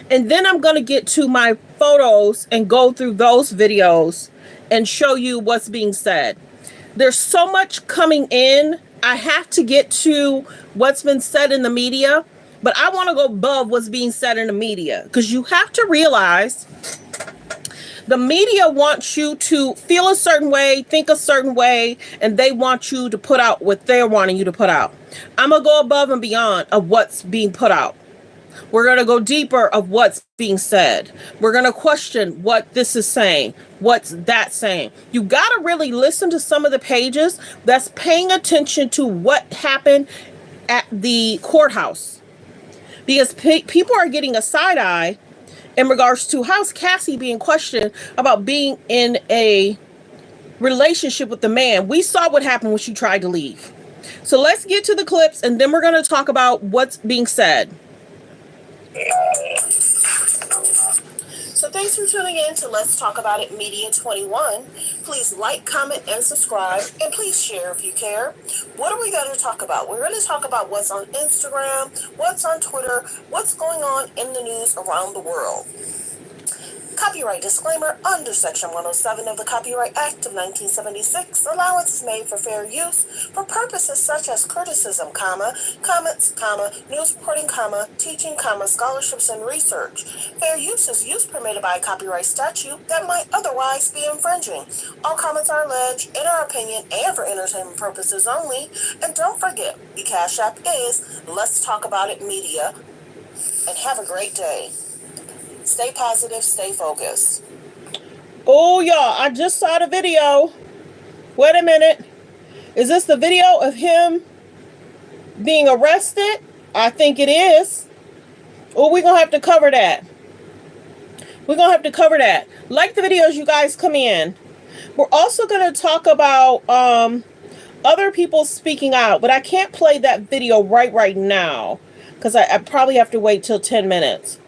And then I'm going to get to my photos and go through those videos and show you what's being said. There's so much coming in. I have to get to what's been said in the media, but I want to go above what's being said in the media, because you have to realize the media wants you to feel a certain way, think a certain way, and they want you to put out what they're wanting you to put out. I'm going to go above and beyond of what's being put out. We're going to go deeper of what's being said. We're going to question what this is saying, what's that saying. You got to really listen to some of the pages that's paying attention to what happened at the courthouse. Because people are getting a side eye in regards to how's Cassie being questioned about being in a relationship with the man. We saw what happened when she tried to leave. So let's get to the clips, and then we're going to talk about what's being said. So thanks for tuning in to Let's Talk About It Media 21. Please like, comment, and subscribe, and please share if you care. What are we going to talk about? We're going to talk about what's on Instagram, what's on Twitter, what's going on in the news around the world. Copyright disclaimer: under Section 107 of the Copyright Act of 1976, allowance is made for fair use for purposes such as criticism, comments, news reporting, teaching, scholarships, and research. Fair use is use permitted by a copyright statute that might otherwise be infringing. All comments are alleged, in our opinion, and for entertainment purposes only. And don't forget, the Cash App is Let's Talk About It Media. And have a great day. Stay positive, stay focused. Oh, y'all, I just saw the video. Wait a minute. Is this the video of him being arrested? I think it is. Oh, we're going to have to cover that. We're going to have to cover that. Like the videos, you guys come in. We're also going to talk about other people speaking out, but I can't play that video right now because I probably have to wait till 10 minutes.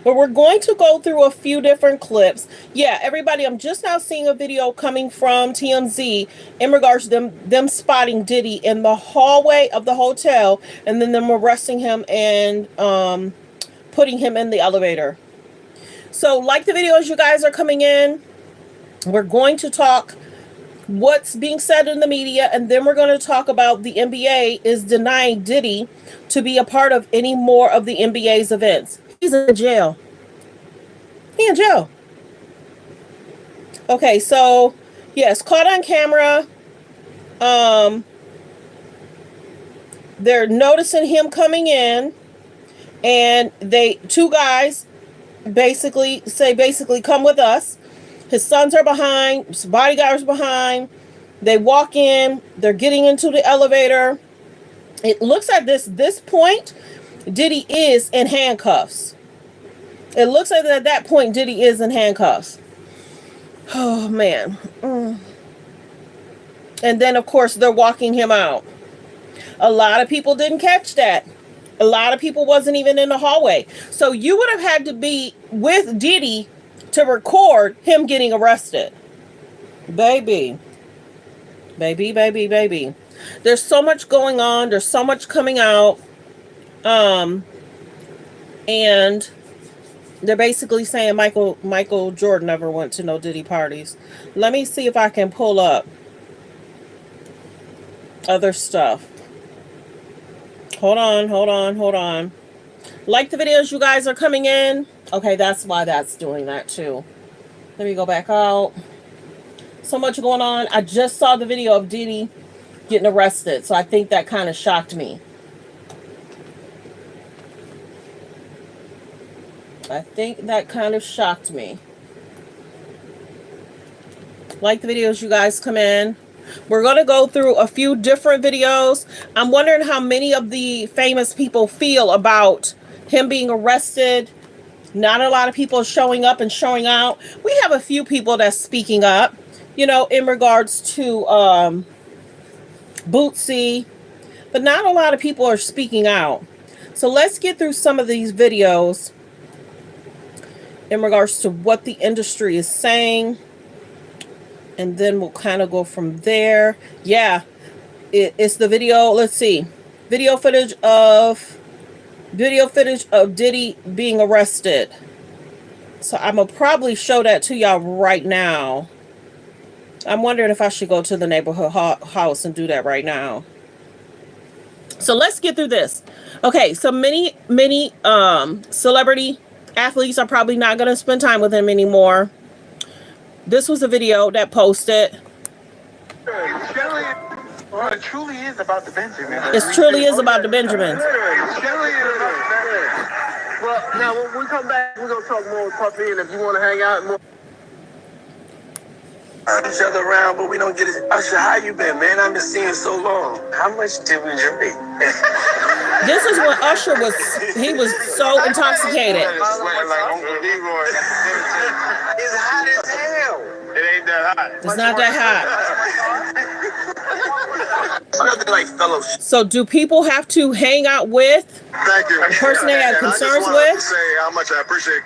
But we're going to go through a few different clips. Yeah, everybody, I'm just now seeing a video coming from TMZ in regards to them spotting Diddy in the hallway of the hotel, and then them arresting him and putting him in the elevator. So like the videos, you guys are coming in. We're going to talk what's being said in the media, and then we're going to talk about the NBA is denying Diddy to be a part of any more of the NBA's events. He's in jail. He in jail. Okay, so yes, caught on camera. They're noticing him coming in, and two guys basically come with us. His sons are behind, his bodyguards behind. They walk in, they're getting into the elevator. It looks at this point, Diddy is in handcuffs. It looks like at that point Diddy is in handcuffs. Oh, man. And then, of course, they're walking him out. A lot of people didn't catch that. A lot of people wasn't even in the hallway. So you would have had to be with Diddy to record him getting arrested. Baby. There's so much going on. There's so much coming out. And they're basically saying Michael Jordan never went to no Diddy parties. Let me see if I can pull up other stuff. Hold on. Like the videos, you guys are coming in. Okay, that's why that's doing that too. Let me go back out. So much going on. I just saw the video of Diddy getting arrested, so I think that kind of shocked me. Like the videos, you guys come in. We're going to go through a few different videos. I'm wondering how many of the famous people feel about him being arrested. Not a lot of people showing up and showing out. We have a few people that's speaking up, in regards to Bootsy, but not a lot of people are speaking out. So let's get through some of these videos in regards to what the industry is saying, and then we'll kind of go from there. Yeah, it's the video. Let's see. Video footage of Video footage of Diddy being arrested. So I'm going to probably show that to y'all right now. I'm wondering if I should go to the neighborhood house and do that right now. So let's get through this. Okay, so many celebrity athletes are probably not going to spend time with him anymore. This was a video that posted. Well, it truly is about the Benjamin. It truly is about the Benjamin. Well, now when we come back, we're going to talk more with Puffy, and if you want to hang out more. Each other around, but we don't get it. Usher, how you been, man? I've been seeing so long. How much did we drink? This is when Usher was, he was so intoxicated. It's hot as hell. It ain't that hot. It's not that hot. Nothing like fellowship. So do people have to hang out with Thank you. a person they have concerns I with? just want to say how much I appreciate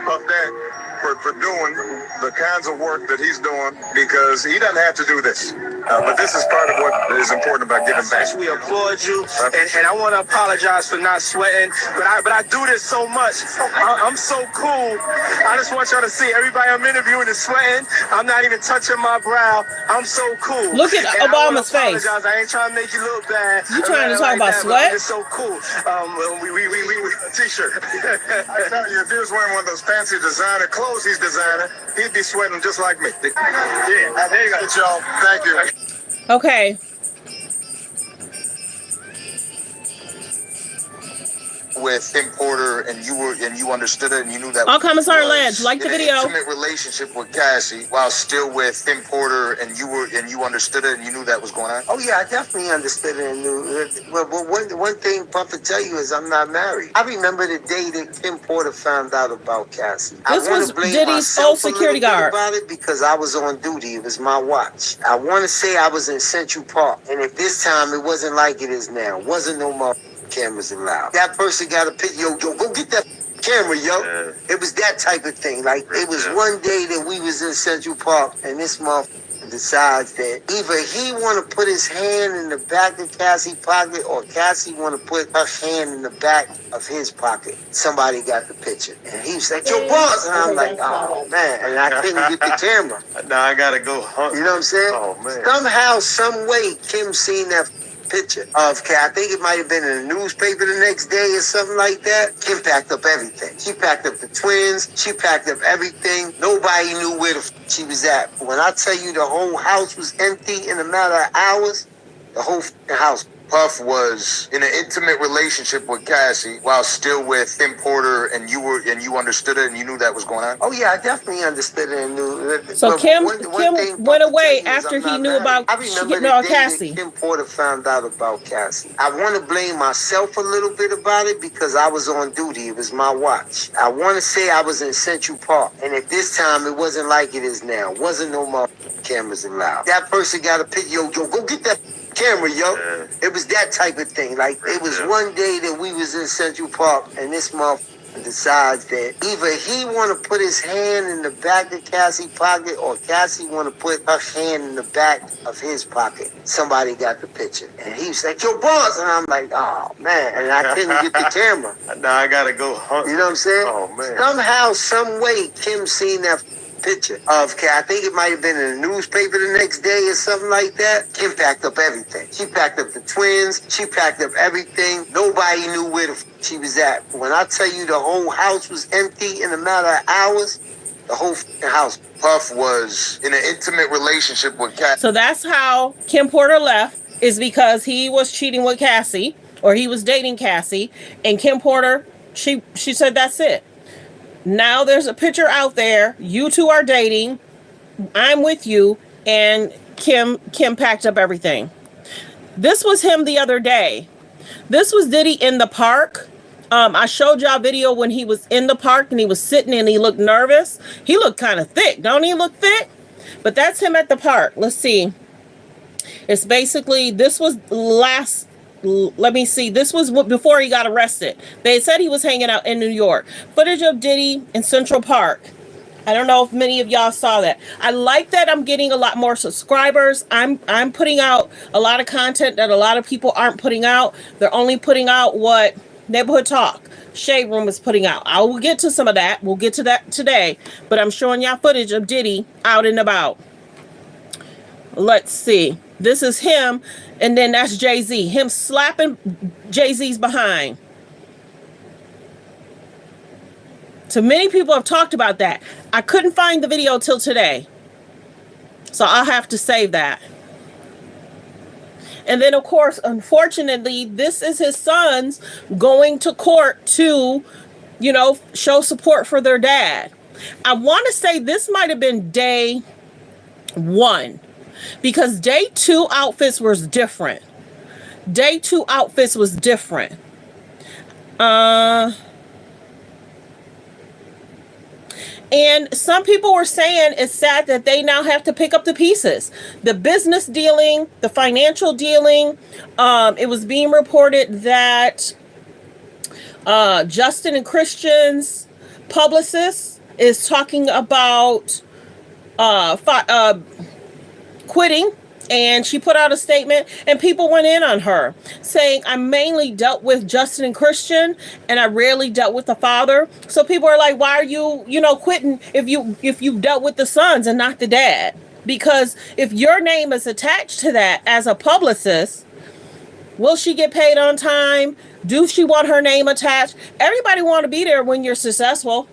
Puff Dad for doing the kinds of work that he's doing, because he doesn't have to do this. But this is part of what is important about giving back. We applaud you, and I want to apologize for not sweating, but I do this so much. I'm so cool. I just want y'all to see everybody I'm interviewing is sweating. I'm not even touching my brow. I'm so cool. Look at Obama's face. I ain't trying to make you look bad. You trying to talk about sweat? It's so cool. We t-shirt. I tell you, if he was wearing one of those fancy designer clothes he's designing, he'd be sweating just like me. Yeah, there you go, y'all. Thank you. Okay. With Tim Porter, and you understood it, and you knew that. All comments are alleged. Like the video. Intimate relationship with Cassie, while still with Tim Porter, and you understood it, and you knew that was going on. Oh yeah, I definitely understood it and knew it. Well, one thing Puff will tell you is I'm not married. I remember the day that Tim Porter found out about Cassie. This was Diddy's old security guard. About it because I was on duty. It was my watch. I want to say I was in Central Park, and at this time it wasn't like it is now. It wasn't no more cameras allowed. That person got a picture. Yo, go get that camera, yo. Yeah. It was that type of thing. Like, it was one day that we was in Central Park, and this motherfucker decides that either he want to put his hand in the back of Cassie's pocket, or Cassie want to put her hand in the back of his pocket. Somebody got the picture, and he was like, "Yo, boss," and I'm like, "Oh man," and I couldn't get the camera. Now I gotta go hunt. You know what I'm saying? Oh man. Somehow, some way, Kim seen that picture of Kat. I think it might have been in the newspaper the next day or something like that. Kim packed up everything. She packed up the twins. She packed up everything. Nobody knew where the she was at. When I tell you the whole house was empty in a matter of hours, the whole house. Puff was in an intimate relationship with Cassie while still with Tim Porter, and you understood it, and you knew that was going on. Oh yeah, I definitely understood it and knew it. So Kim went away after he knew about getting on Cassie. Tim Porter found out about Cassie. I want to blame myself a little bit about it because I was on duty. It was my watch. I want to say I was in Central Park, and at this time it wasn't like it is now. It wasn't no more cameras allowed. That person got a picture. Yo, go get that camera, yo. Yeah. It was that type of thing. Like, it was one day that we was in Central Park, and this motherfucker decides that either he want to put his hand in the back of Cassie's pocket, or Cassie want to put her hand in the back of his pocket. Somebody got the picture, and he was like, "Yo, boss," and I'm like, "Oh man," and I couldn't get the camera. Now I gotta go hunt. You know what I'm saying? Oh man. Somehow, some way, Kim seen that picture of Kat. I think it might have been in the newspaper the next day or something like that. Kim packed up everything. She packed up the twins. She packed up everything. Nobody knew where the she was at. When I tell you the whole house was empty in a matter of hours, the whole house. Puff was in an intimate relationship with Cassie. So that's how Kim Porter left, is because he was cheating with Cassie, or he was dating Cassie, and Kim Porter, she said that's it. Now there's a picture out there. You two are dating. I'm with you. And Kim packed up everything. This was him the other day. This was Diddy in the park. I showed y'all a video when he was in the park and he was sitting and he looked nervous. He looked kind of thick. Don't he look thick? But that's him at the park. Let's see. It's basically, this was last... Let me see. This was before he got arrested. They said he was hanging out in New York. Footage of Diddy in Central Park. I don't know if many of y'all saw that. I like that I'm getting a lot more subscribers. I'm putting out a lot of content that a lot of people aren't putting out. They're only putting out what Neighborhood Talk, Shade Room is putting out. I will get to some of that. We'll get to that today. But I'm showing y'all footage of Diddy out and about. Let's see. This is him, and then that's Jay-Z. Him slapping Jay-Z's behind. So many people have talked about that. I couldn't find the video till today, so I'll have to save that. And then, of course, unfortunately, this is his sons going to court to, you know, show support for their dad. I want to say this might have been day 1, because day 2 outfits was different. Day 2 outfits was different. And some people were saying it's sad that they now have to pick up the pieces. The business dealing, the financial dealing. It was being reported that Justin and Christian's publicist is talking about quitting. And she put out a statement, and people went in on her, saying, I mainly dealt with Justin and Christian, and I rarely dealt with the father. So people are like, why are you, quitting if you dealt with the sons and not the dad? Because if your name is attached to that as a publicist, will she get paid on time? Do she want her name attached? Everybody want to be there when you're successful.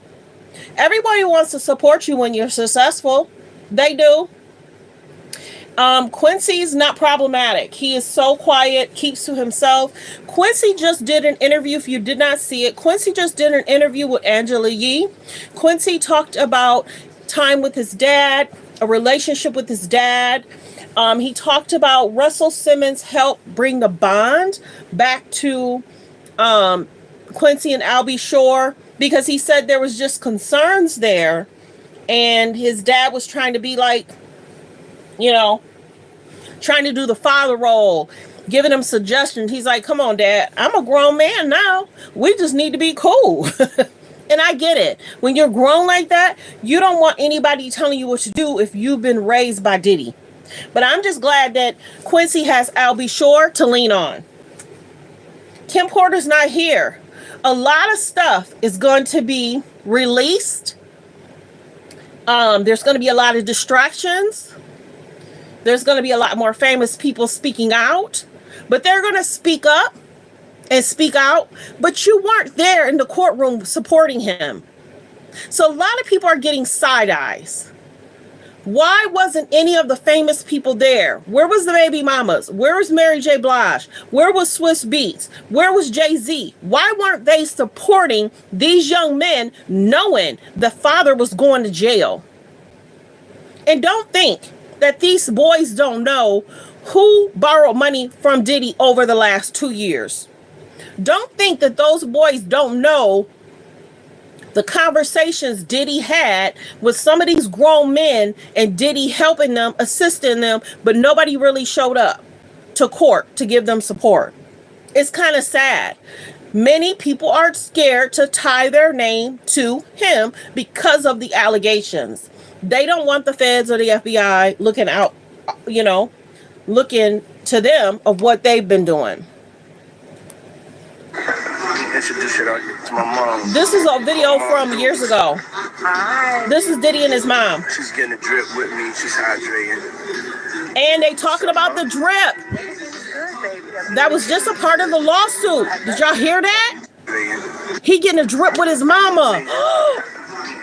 Everybody wants to support you when you're successful. They do. Quincy's not problematic. He is so quiet, keeps to himself. Quincy just did an interview. If you did not see it, Quincy just did an interview with Angela Yee. Quincy talked about time with his dad, a relationship with his dad. He talked about Russell Simmons helped bring the bond back to Quincy and Albie Shore, because he said there was just concerns there, and his dad was trying to be like, trying to do the father role, giving him suggestions. He's like, come on, Dad, I'm a grown man now. We just need to be cool. And I get it. When you're grown like that, you don't want anybody telling you what to do if you've been raised by Diddy. But I'm just glad that Quincy has Albie Shore to lean on. Kim Porter's not here. A lot of stuff is going to be released. There's going to be a lot of distractions. There's going to be a lot more famous people speaking out, but they're going to speak up and speak out, but you weren't there in the courtroom supporting him. So a lot of people are getting side eyes. Why wasn't any of the famous people there? Where was the baby mamas? Where was Mary J. Blige? Where was Swiss Beats? Where was Jay-Z? Why weren't they supporting these young men knowing the father was going to jail? And don't think that these boys don't know who borrowed money from Diddy over the last 2 years. Don't think that those boys don't know the conversations Diddy had with some of these grown men, and Diddy helping them, assisting them, but nobody really showed up to court to give them support. It's kind of sad. Many people are scared to tie their name to him because of the allegations. They don't want the feds or the FBI looking out, looking to them of what they've been doing. Introduce it to my mom. This is a video from years ago. This is Diddy and his mom. She's getting a drip with me. She's hydrating. And they talking about the drip. That was just a part of the lawsuit. Did y'all hear that? He getting a drip with his mama.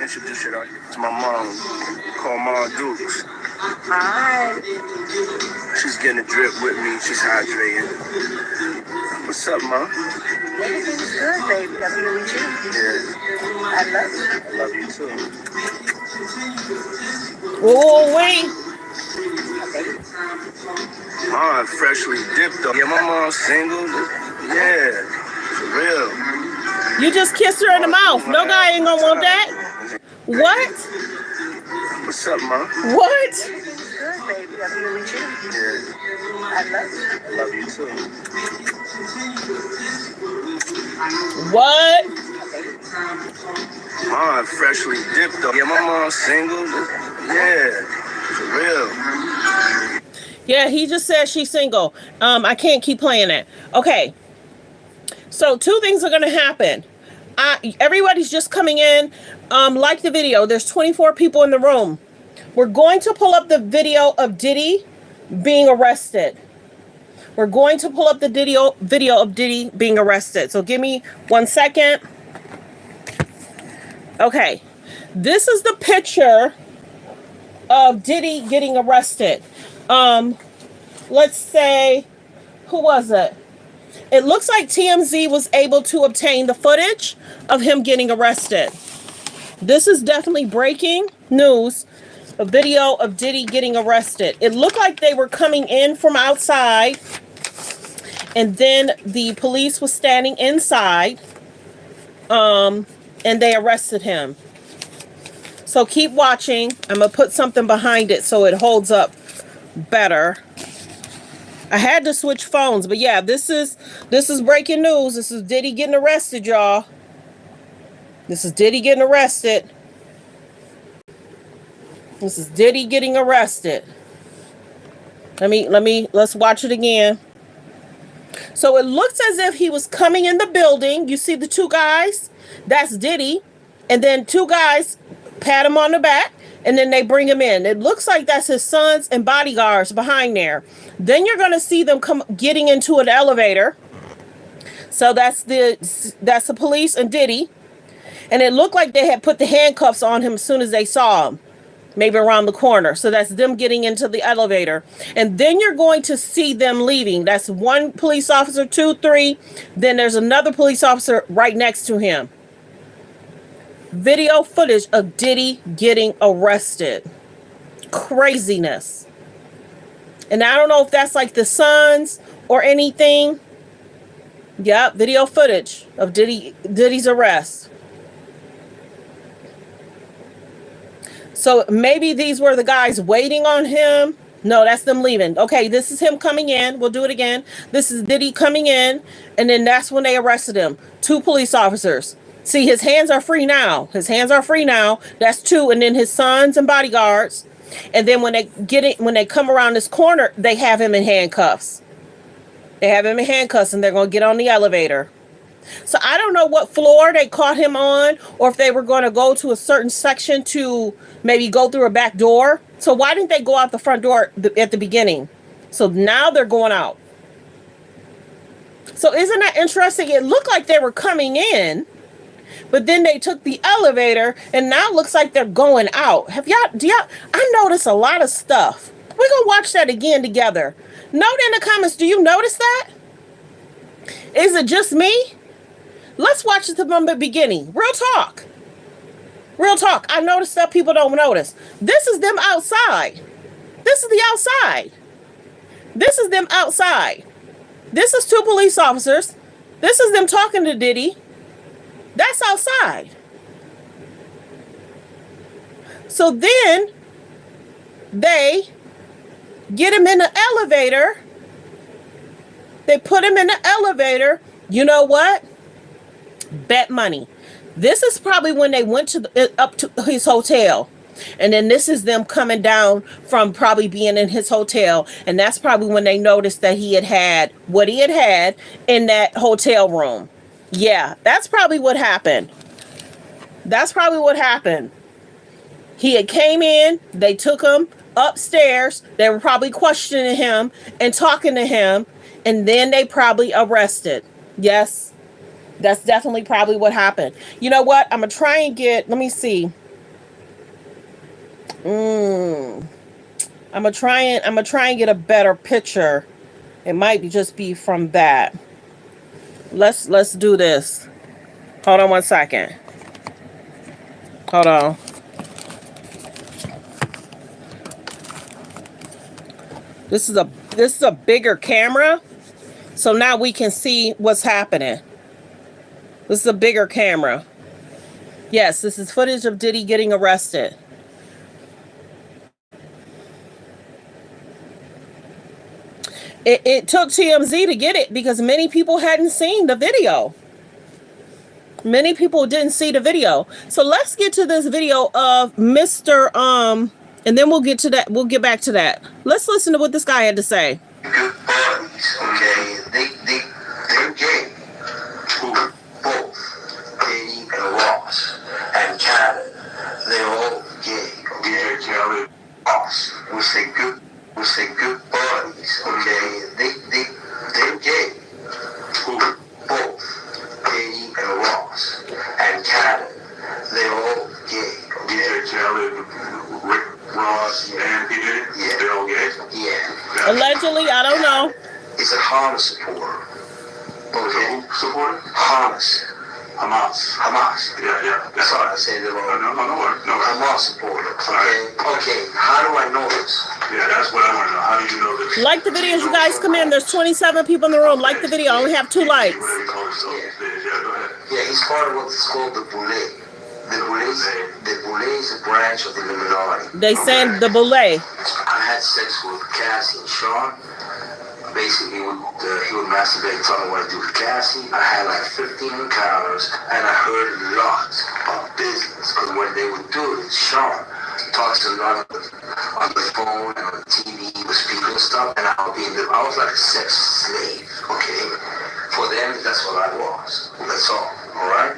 Introduce it to my mom. Call Mom Dukes. Hi. She's getting a drip with me. She's hydrating. What's up, Mom? Everything's good, baby. I'm here with you. Yeah. I love you. I love you too. Oh, wait. Mom freshly dipped up. Yeah, my mom's single. Yeah, for real. You just kissed her in the mouth. No guy ain't gonna want that. What? What's up, Mom? What? Everything's good, baby. I'm here with you. Yeah. I love you. I love you too. What? Mom freshly dipped up. Yeah, my mom's single. Yeah, for real. Yeah, he just said she's single. I can't keep playing that. Okay. So two things are going to happen. Everybody's just coming in. Like the video. There's 24 people in the room. We're going to pull up the video of Diddy being arrested. We're going to pull up the video of Diddy being arrested. So give me 1 second. Okay. This is the picture of Diddy getting arrested. Let's say, who was it? It looks like TMZ was able to obtain the footage of him getting arrested. This is definitely breaking news. A video of Diddy getting arrested. It looked like they were coming in from outside, and then the police was standing inside, and they arrested him. So keep watching. I'm gonna put something behind it so it holds up better. I had to switch phones, but yeah, this is breaking news. This is Diddy getting arrested, y'all. This is Diddy getting arrested. This is Diddy getting arrested. Let's watch it again. So it looks as if he was coming in the building. You see the two guys? That's Diddy. And then two guys pat him on the back, and then they bring him in. It looks like that's his sons and bodyguards behind there. Then you're going to see them getting into an elevator. So that's the police and Diddy. And it looked like they had put the handcuffs on him as soon as they saw him. Maybe around the corner. So that's them getting into the elevator. And then you're going to see them leaving. That's one police officer, 2, 3. Then there's another police officer right next to him. Video footage of Diddy getting arrested. Craziness. And I don't know if that's like the Sons or anything. Yep, video footage of Diddy's arrest. So maybe these were the guys waiting on him. No, that's them leaving. Okay, this is him coming in. We'll do it again. This is Diddy coming in. And then that's when they arrested him. 2 police officers. See, his hands are free now. His hands are free now. That's 2. And then his sons and bodyguards. And then when they come around this corner, they have him in handcuffs. They have him in handcuffs, and they're going to get on the elevator. So I don't know what floor they caught him on, or if they were going to go to a certain section to maybe go through a back door. So why didn't they go out the front door at the beginning? So now they're going out. So isn't that interesting? It looked like they were coming in, but then they took the elevator, and now it looks like they're going out. I noticed a lot of stuff. We're going to watch that again together. Note in the comments, do you notice that? Is it just me? Let's watch it from the beginning. Real talk. Real talk. I noticed stuff people don't notice. This is them outside. This is the outside. This is them outside. This is 2 police officers. This is them talking to Diddy. That's outside. So then they get him in the elevator. They put him in the elevator. You know what? Bet money. This is probably when they went up to his hotel. And then this is them coming down from probably being in his hotel. And that's probably when they noticed that he had what he had in that hotel room. Yeah, that's probably what happened. That's probably what happened. He had came in. They took him upstairs. They were probably questioning him and talking to him. And then they probably arrested. Yes. That's definitely probably what happened. You know what? I'm going to try and let me see. I'm going to try and get a better picture. It might just be from that. Let's do this. Hold on 1 second. Hold on. This is a bigger camera. So now we can see what's happening. This is a bigger camera. Yes, this is footage of Diddy getting arrested. It took TMZ to get it because many people hadn't seen the video. Many people didn't see the video. So let's get to this video of Mr. And then we'll get to that. We'll get back to that. Let's listen to what this guy had to say. Good boys, okay? They're gay. Allegedly, I don't know. He's a Hamas supporter. Okay. Who supporter? Hamas. Yeah. That's all I said. No. Hamas supporter. Okay. How do I know this? Yeah, that's what I want to know. How do you know this? Like the video as you guys come in. There's 27 people in the room. Like the video. I only have 2 likes. Yeah, he's part of what's called the Boule. The Boule is a branch of the Illuminati. They said the Boule. I had sex with Cassie and Shyne. Basically, he would masturbate, tell me what to do with Cassie. I had like 15 encounters, and I heard a lot of business. Because what they would do is Shyne talks a lot on the phone and on the TV with speaker and stuff, and I was like a sex slave, okay? For them, that's what I was. That's all right?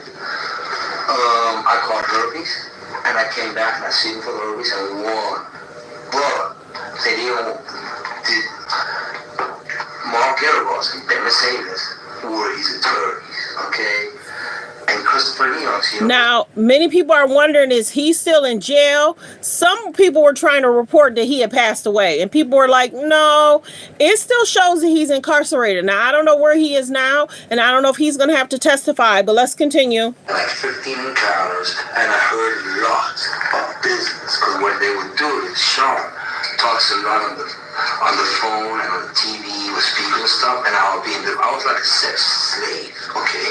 I caught herpes, and I came back and I seen for the herpes, and we won. But they did Mark Eros and Ben Mercedes were his attorneys, okay? And Christopher Leon. Now, many people are wondering, is he still in jail? Some people were trying to report that he had passed away, and people were like, no, it still shows that he's incarcerated. Now, I don't know where he is now, and I don't know if he's going to have to testify, but let's continue. Like 15 encounters, and I heard a lot of business, because what they would do is Shyne talks a lot on the phone and on the TV with speaker and stuff, and I was like a sex slave, okay?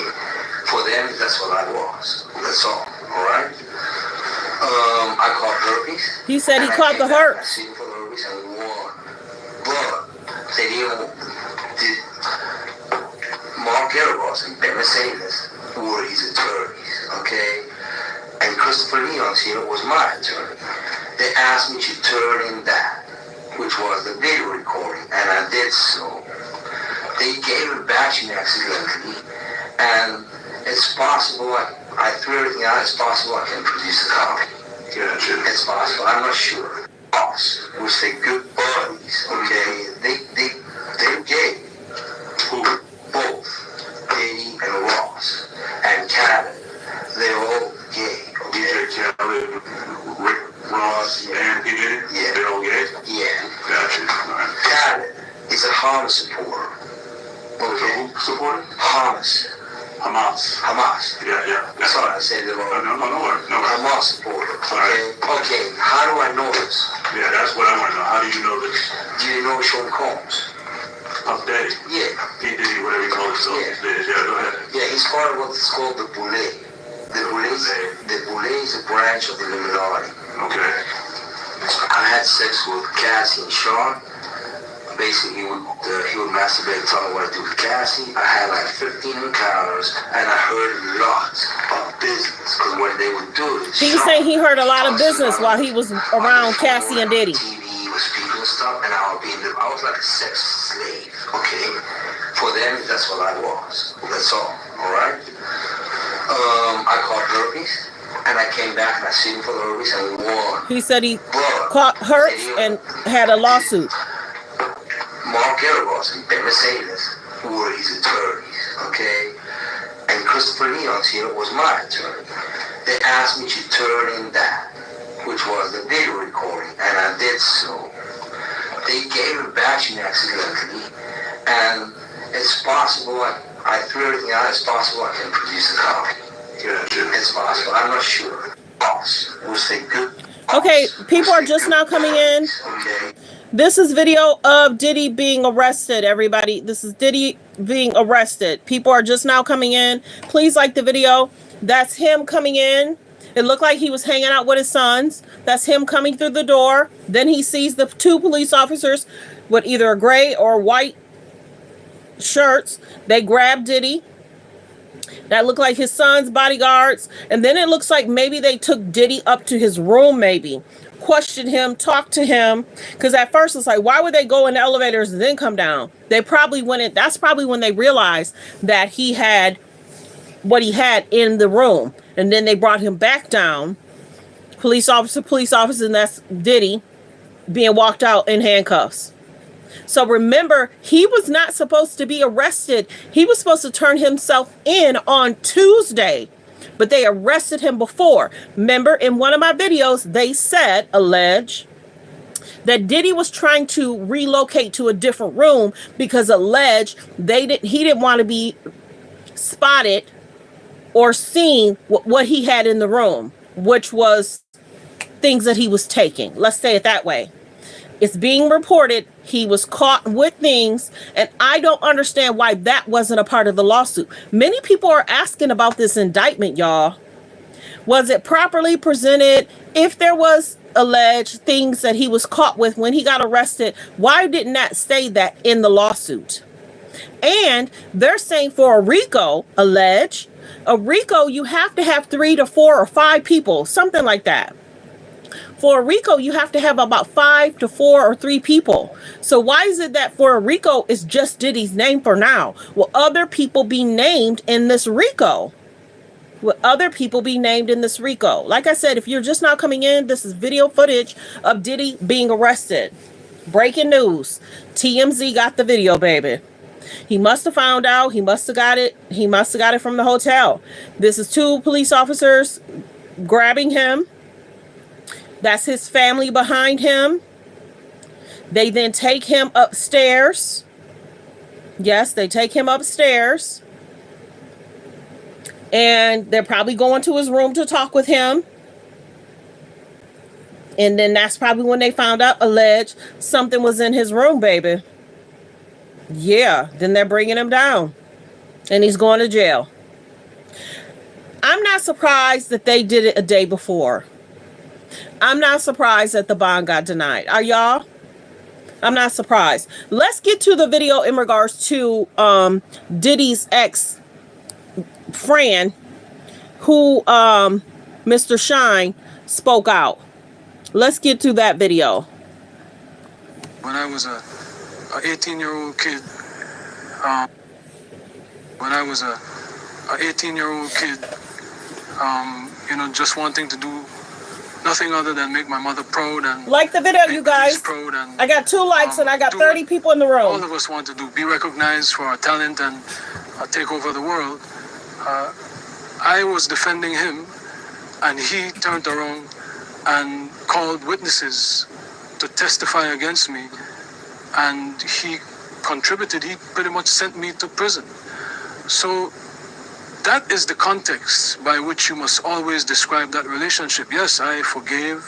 For them, that's what I was. That's all right? I caught herpes. He said he caught the herpes. I seen for the herpes and we won. But they did Mark Eros and Ben Mercedes were his attorneys, okay? And Christopher Leon here was my attorney. They asked me to turn in that, which was the video recording, and I did so. They gave it back to me accidentally, and it's possible, I threw everything out, it's possible I can produce a copy. Yeah, it's possible, I'm not sure. Ross, which they good buddies, okay? They're gay. Who? Both. Diddy and Ross. And Kevin. They're all gay. Okay? DJ Khaled, Rick Ross, and he did it? Yeah. They're all gay? Yeah. Gotcha. Right. Kevin is a Hamas supporter. Okay? Who supporter? Hamas. Yeah. That's all I said. No. Hamas supporter. Okay. How do I know this? Yeah, that's what I want to know. How do you know this? Do you know Sean Combs? Of Daddy? Yeah. He did whatever he called himself. Yeah, go ahead. Yeah, he's part of what's called the Boule. The Boule is a branch of the Illuminati. Okay. I had sex with Cassie and Shyne. Basically, he would masturbate, tell me what to do with Cassie. I had like 15 encounters, and I heard a lot of business. Because what they would do is he was saying he heard a lot of business while he was around Cassie and Diddy. TV with speaker and stuff, and I was like a sex slave, okay? For them, that's what I was. That's all right? I caught herpes, and I came back and I seen for the herpes, and we won. He said he caught herpes and had a lawsuit. Mark Eros and Ben Mercedes were his attorneys, okay? And Christopher Leon here was my attorney. They asked me to turn in that, which was the video recording, and I did so. They gave it back to me accidentally, and it's possible, I threw everything out, it's possible I can produce a copy. Yeah, it's possible, I'm not sure. We'll say good. Okay, people are just now coming in. Okay. This is video of Diddy being arrested, everybody. This is Diddy being arrested. People are just now coming in. Please like the video. That's him coming in. It looked like he was hanging out with his sons. That's him coming through the door. Then he sees the 2 police officers with either a gray or white shirts. They grab Diddy. That looked like his son's bodyguards. And then it looks like maybe they took Diddy up to his room, maybe. Questioned him, talked to him. Because at first it's like, why would they go in the elevators and then come down? They probably went in. That's probably when they realized that he had what he had in the room. And then they brought him back down. Police officer, and that's Diddy being walked out in handcuffs. So remember, he was not supposed to be arrested. He was supposed to turn himself in on Tuesday, but they arrested him before. Remember, in one of my videos, they said, allege, that Diddy was trying to relocate to a different room because alleged he didn't want to be spotted or seen what he had in the room, which was things that he was taking. Let's say it that way. It's being reported he was caught with things, and I don't understand why that wasn't a part of the lawsuit. Many people are asking about this indictment, y'all. Was it properly presented? If there was alleged things that he was caught with when he got arrested, why didn't that say that in the lawsuit? And they're saying for a RICO, you have to have 3 to 4 or 5 people, something like that. For a RICO, you have to have about 5 to 4 or 3 people. So why is it that for a RICO, it's just Diddy's name for now? Will other people be named in this RICO? Like I said, if you're just now coming in, this is video footage of Diddy being arrested. Breaking news. TMZ got the video, baby. He must have found out. He must have got it. He must have got it from the hotel. This is 2 police officers grabbing him. That's his family behind him. They then take him upstairs. Yes, they take him upstairs. And they're probably going to his room to talk with him. And then that's probably when they found out, alleged, something was in his room, baby. Yeah, then they're bringing him down. And he's going to jail. I'm not surprised that they did it a day before. I'm not surprised that the bond got denied. Are y'all? I'm not surprised. Let's get to the video in regards to Diddy's ex-friend who Mr. Shyne spoke out. Let's get to that video. When I was a 18-year-old kid, just wanting to do nothing other than make my mother proud and like the video, you guys. Proud and, I got 2 likes and I got 30 people in the room. All of us want to do, be recognized for our talent and take over the world. I was defending him, and he turned around and called witnesses to testify against me, and he contributed. He pretty much sent me to prison. So that is the context by which you must always describe that relationship. Yes, I forgave,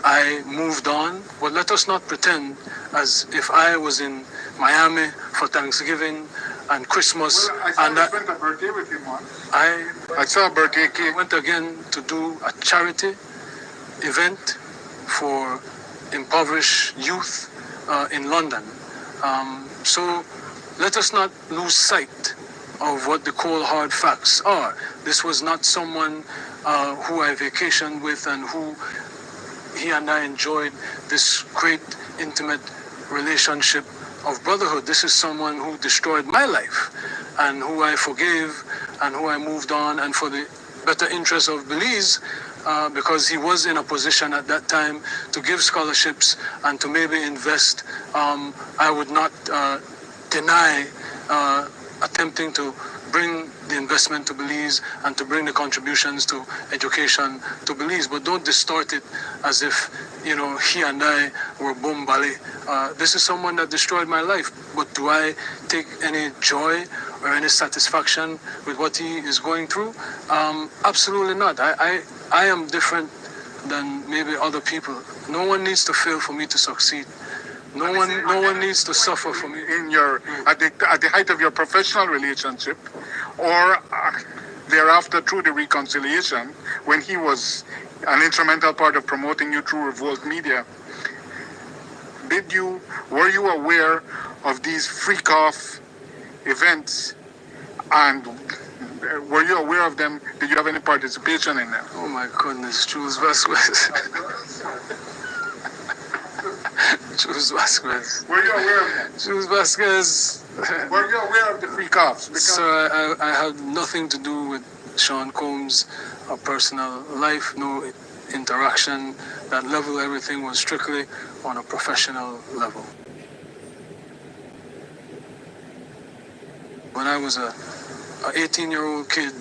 I moved on, but let us not pretend as if I was in Miami for Thanksgiving and Christmas. Well, I spent a birthday with him once. I saw a birthday cake. Went again to do a charity event for impoverished youth in London. So let us not lose sight of what the cold hard facts are. This was not someone who I vacationed with and who he and I enjoyed this great intimate relationship of brotherhood. This is someone who destroyed my life and who I forgave and who I moved on, and for the better interest of Belize, because he was in a position at that time to give scholarships and to maybe invest. I would not deny attempting to bring the investment to Belize and to bring the contributions to education to Belize, but don't distort it as if, he and I were bombali. This is someone that destroyed my life, but do I take any joy or any satisfaction with what he is going through? Absolutely not. I am different than maybe other people. No one needs to fail for me to succeed. No one needs to suffer for me. At the height of your professional relationship, or thereafter through the reconciliation, when he was an instrumental part of promoting you through Revolt Media, were you aware of these freak-off events, and were you aware of them? Did you have any participation in them? Oh my goodness, Jules Vasquez. Jules Vasquez. Were you aware of them? Jules Vasquez. Were you aware of the freak-offs? So I had nothing to do with Sean Combs' personal life, no interaction. That level, everything was strictly on a professional level. When I was a 18-year-old kid,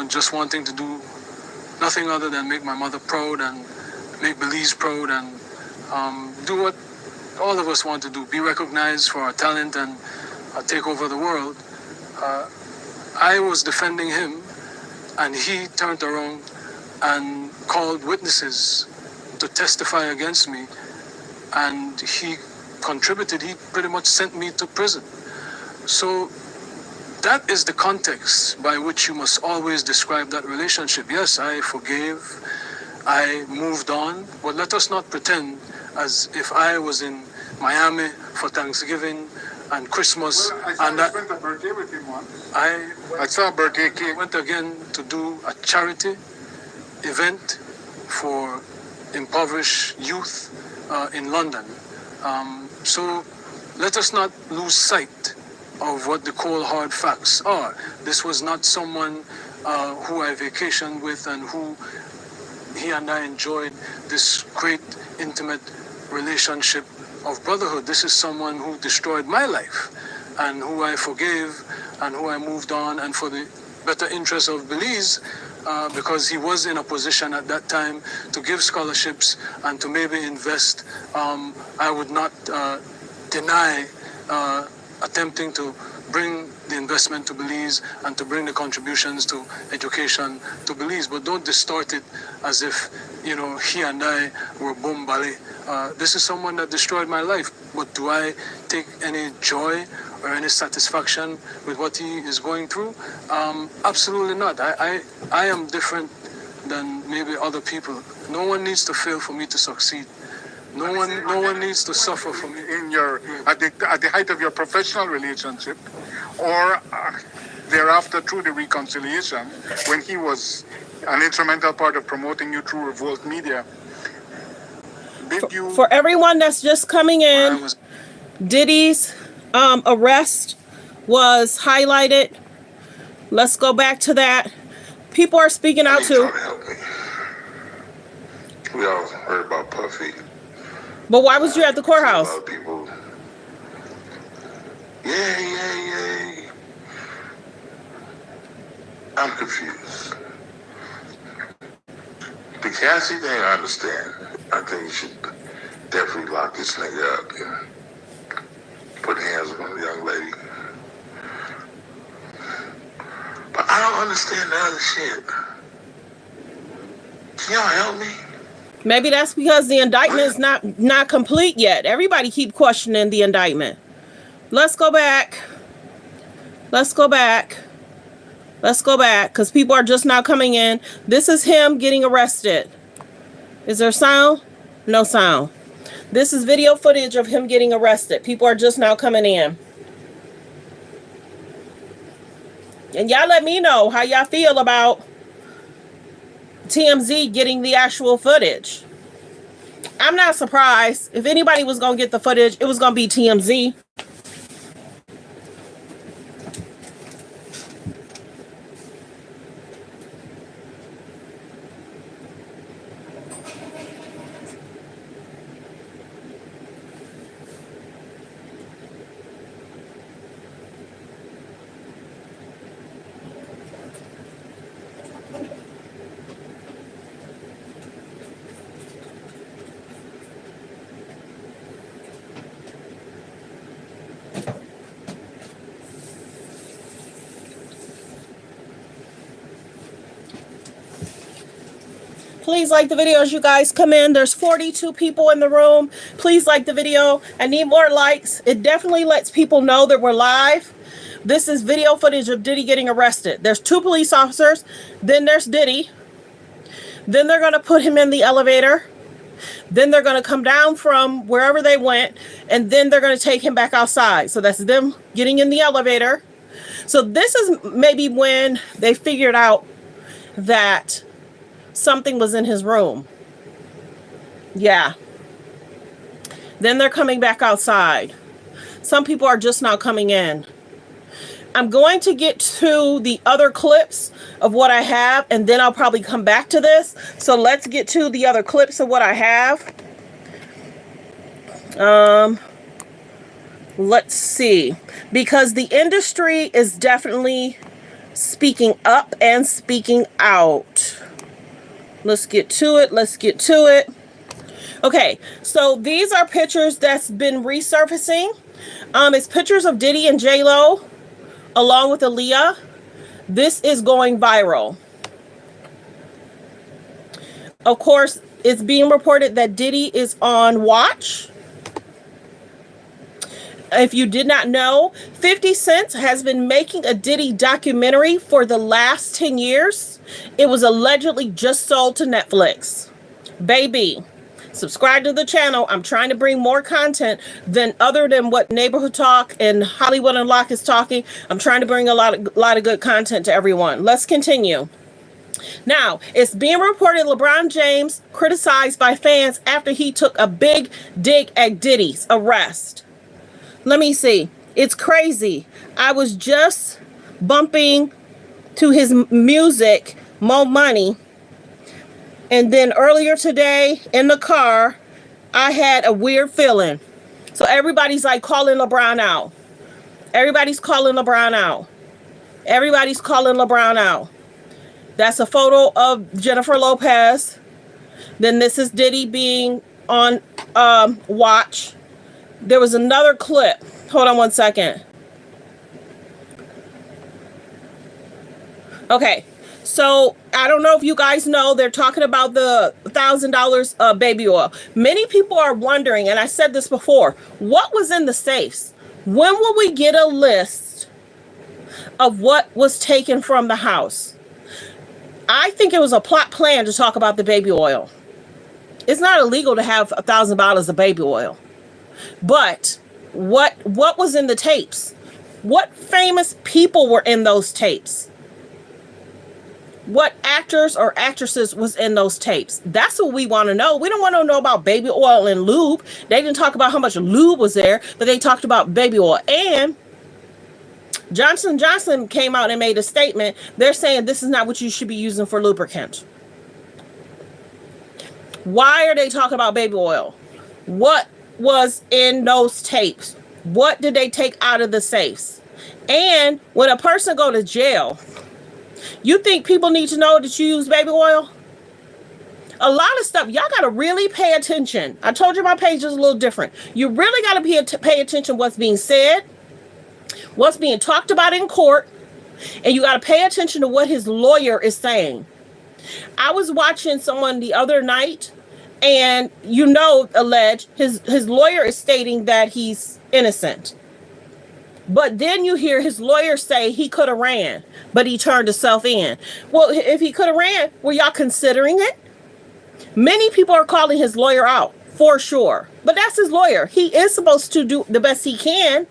just wanting to do nothing other than make my mother proud and make Belize proud and do what all of us want to do, be recognized for our talent and take over the world. I was defending him, and he turned around and called witnesses to testify against me, and he contributed. He pretty much sent me to prison. So that is the context by which you must always describe that relationship. Yes, I forgave, I moved on, but let us not pretend as if I was in Miami for Thanksgiving and Christmas. Well, I spent a birthday with him once. I saw a birthday cake. Went again to do a charity event for impoverished youth in London. So let us not lose sight of what the cold hard facts are. This was not someone who I vacationed with and who he and I enjoyed this great intimate relationship of brotherhood. This is someone who destroyed my life and who I forgave and who I moved on, and for the better interest of Belize, because he was in a position at that time to give scholarships and to maybe invest. I would not deny attempting to bring the investment to Belize and to bring the contributions to education to Belize, but don't distort it as if, you know, he and I were bombale. This is someone that destroyed my life, but do I take any joy or any satisfaction with what he is going through? Absolutely not. I am different than maybe other people. No one needs to fail for me to succeed. No one needs to suffer for me. In your at the height of your professional relationship, or thereafter through the reconciliation, when he was an instrumental part of promoting you through Revolt Media. Did you? For everyone that's just coming in, Diddy's arrest was highlighted. Let's go back to that. People are speaking out too. We all heard about Puffy. But why was you at the courthouse? A lot of people. Yay. I'm confused. The Cassie thing, I understand. I think you should definitely lock this nigga up and put hands on the young lady. But I don't understand the other shit. Can y'all help me? Maybe that's because the indictment is not complete yet. Everybody keep questioning the indictment. Let's go back. Let's go back. Let's go back, because people are just now coming in. This is him getting arrested. Is there sound? No sound. This is video footage of him getting arrested. People are just now coming in. And y'all let me know how y'all feel about TMZ getting the actual footage. I'm not surprised. If anybody was going to get the footage, it was going to be TMZ. Please like the video as you guys come in. There's 42 people in the room. Please like the video. I need more likes. It definitely lets people know that we're live. This is video footage of Diddy getting arrested. There's 2 police officers. Then there's Diddy. Then they're going to put him in the elevator. Then they're going to come down from wherever they went. And then they're going to take him back outside. So that's them getting in the elevator. So this is maybe when they figured out that something was in his room. Yeah. Then they're coming back outside. Some people are just now coming in. I'm going to get to the other clips of what I have, and then I'll probably come back to this. So let's get to the other clips of what I have. Let's see. Because the industry is definitely speaking up and speaking out. Let's get to it. Let's get to it. Okay, so these are pictures that's been resurfacing. It's pictures of Diddy and J-Lo along with Aaliyah. This is going viral. Of course, it's being reported that Diddy is on watch. If you did not know, 50 Cent has been making a Diddy documentary for the last 10 years. It was allegedly just sold to Netflix. Baby, subscribe to the channel. I'm trying to bring more content than other than what Neighborhood Talk and Hollywood Unlocked is talking. I'm trying to bring a lot of good content to everyone. Let's continue. Now, it's being reported LeBron James criticized by fans after he took a big dig at Diddy's arrest. Let me see. It's crazy. I was just bumping to his music, Mo Money. And then earlier today in the car, I had a weird feeling. So everybody's like calling LeBron out. Everybody's calling LeBron out. Everybody's calling LeBron out. That's a photo of Jennifer Lopez. Then this is Diddy being on watch. There was another clip. Hold on one second. Okay. So I don't know if you guys know, they're talking about the $1,000 baby oil. Many people are wondering, and I said this before, what was in the safes? When will we get a list of what was taken from the house? I think it was a plot plan to talk about the baby oil. It's not illegal to have $1,000 of baby oil. But what was in the tapes? What famous people were in those tapes? What actors or actresses was in those tapes? That's what we want to know. We don't want to know about baby oil and lube. They didn't talk about how much lube was there, but they talked about baby oil. And Johnson & Johnson came out and made a statement. They're saying this is not what you should be using for lubricant. Why are they talking about baby oil? What was in those tapes? What did they take out of the safes? And when a person go to jail, you think people need to know that you use baby oil? A lot of stuff, y'all got to really pay attention. I told you my page is a little different. You really got to pay attention what's being said, what's being talked about in court, and you got to pay attention to what his lawyer is saying. I was watching someone the other night, and alleged his lawyer is stating that he's innocent. But then you hear his lawyer say he could have ran, but he turned himself in. Well, if he could have ran, were y'all considering it? Many people are calling his lawyer out, for sure. But that's his lawyer. He is supposed to do the best he can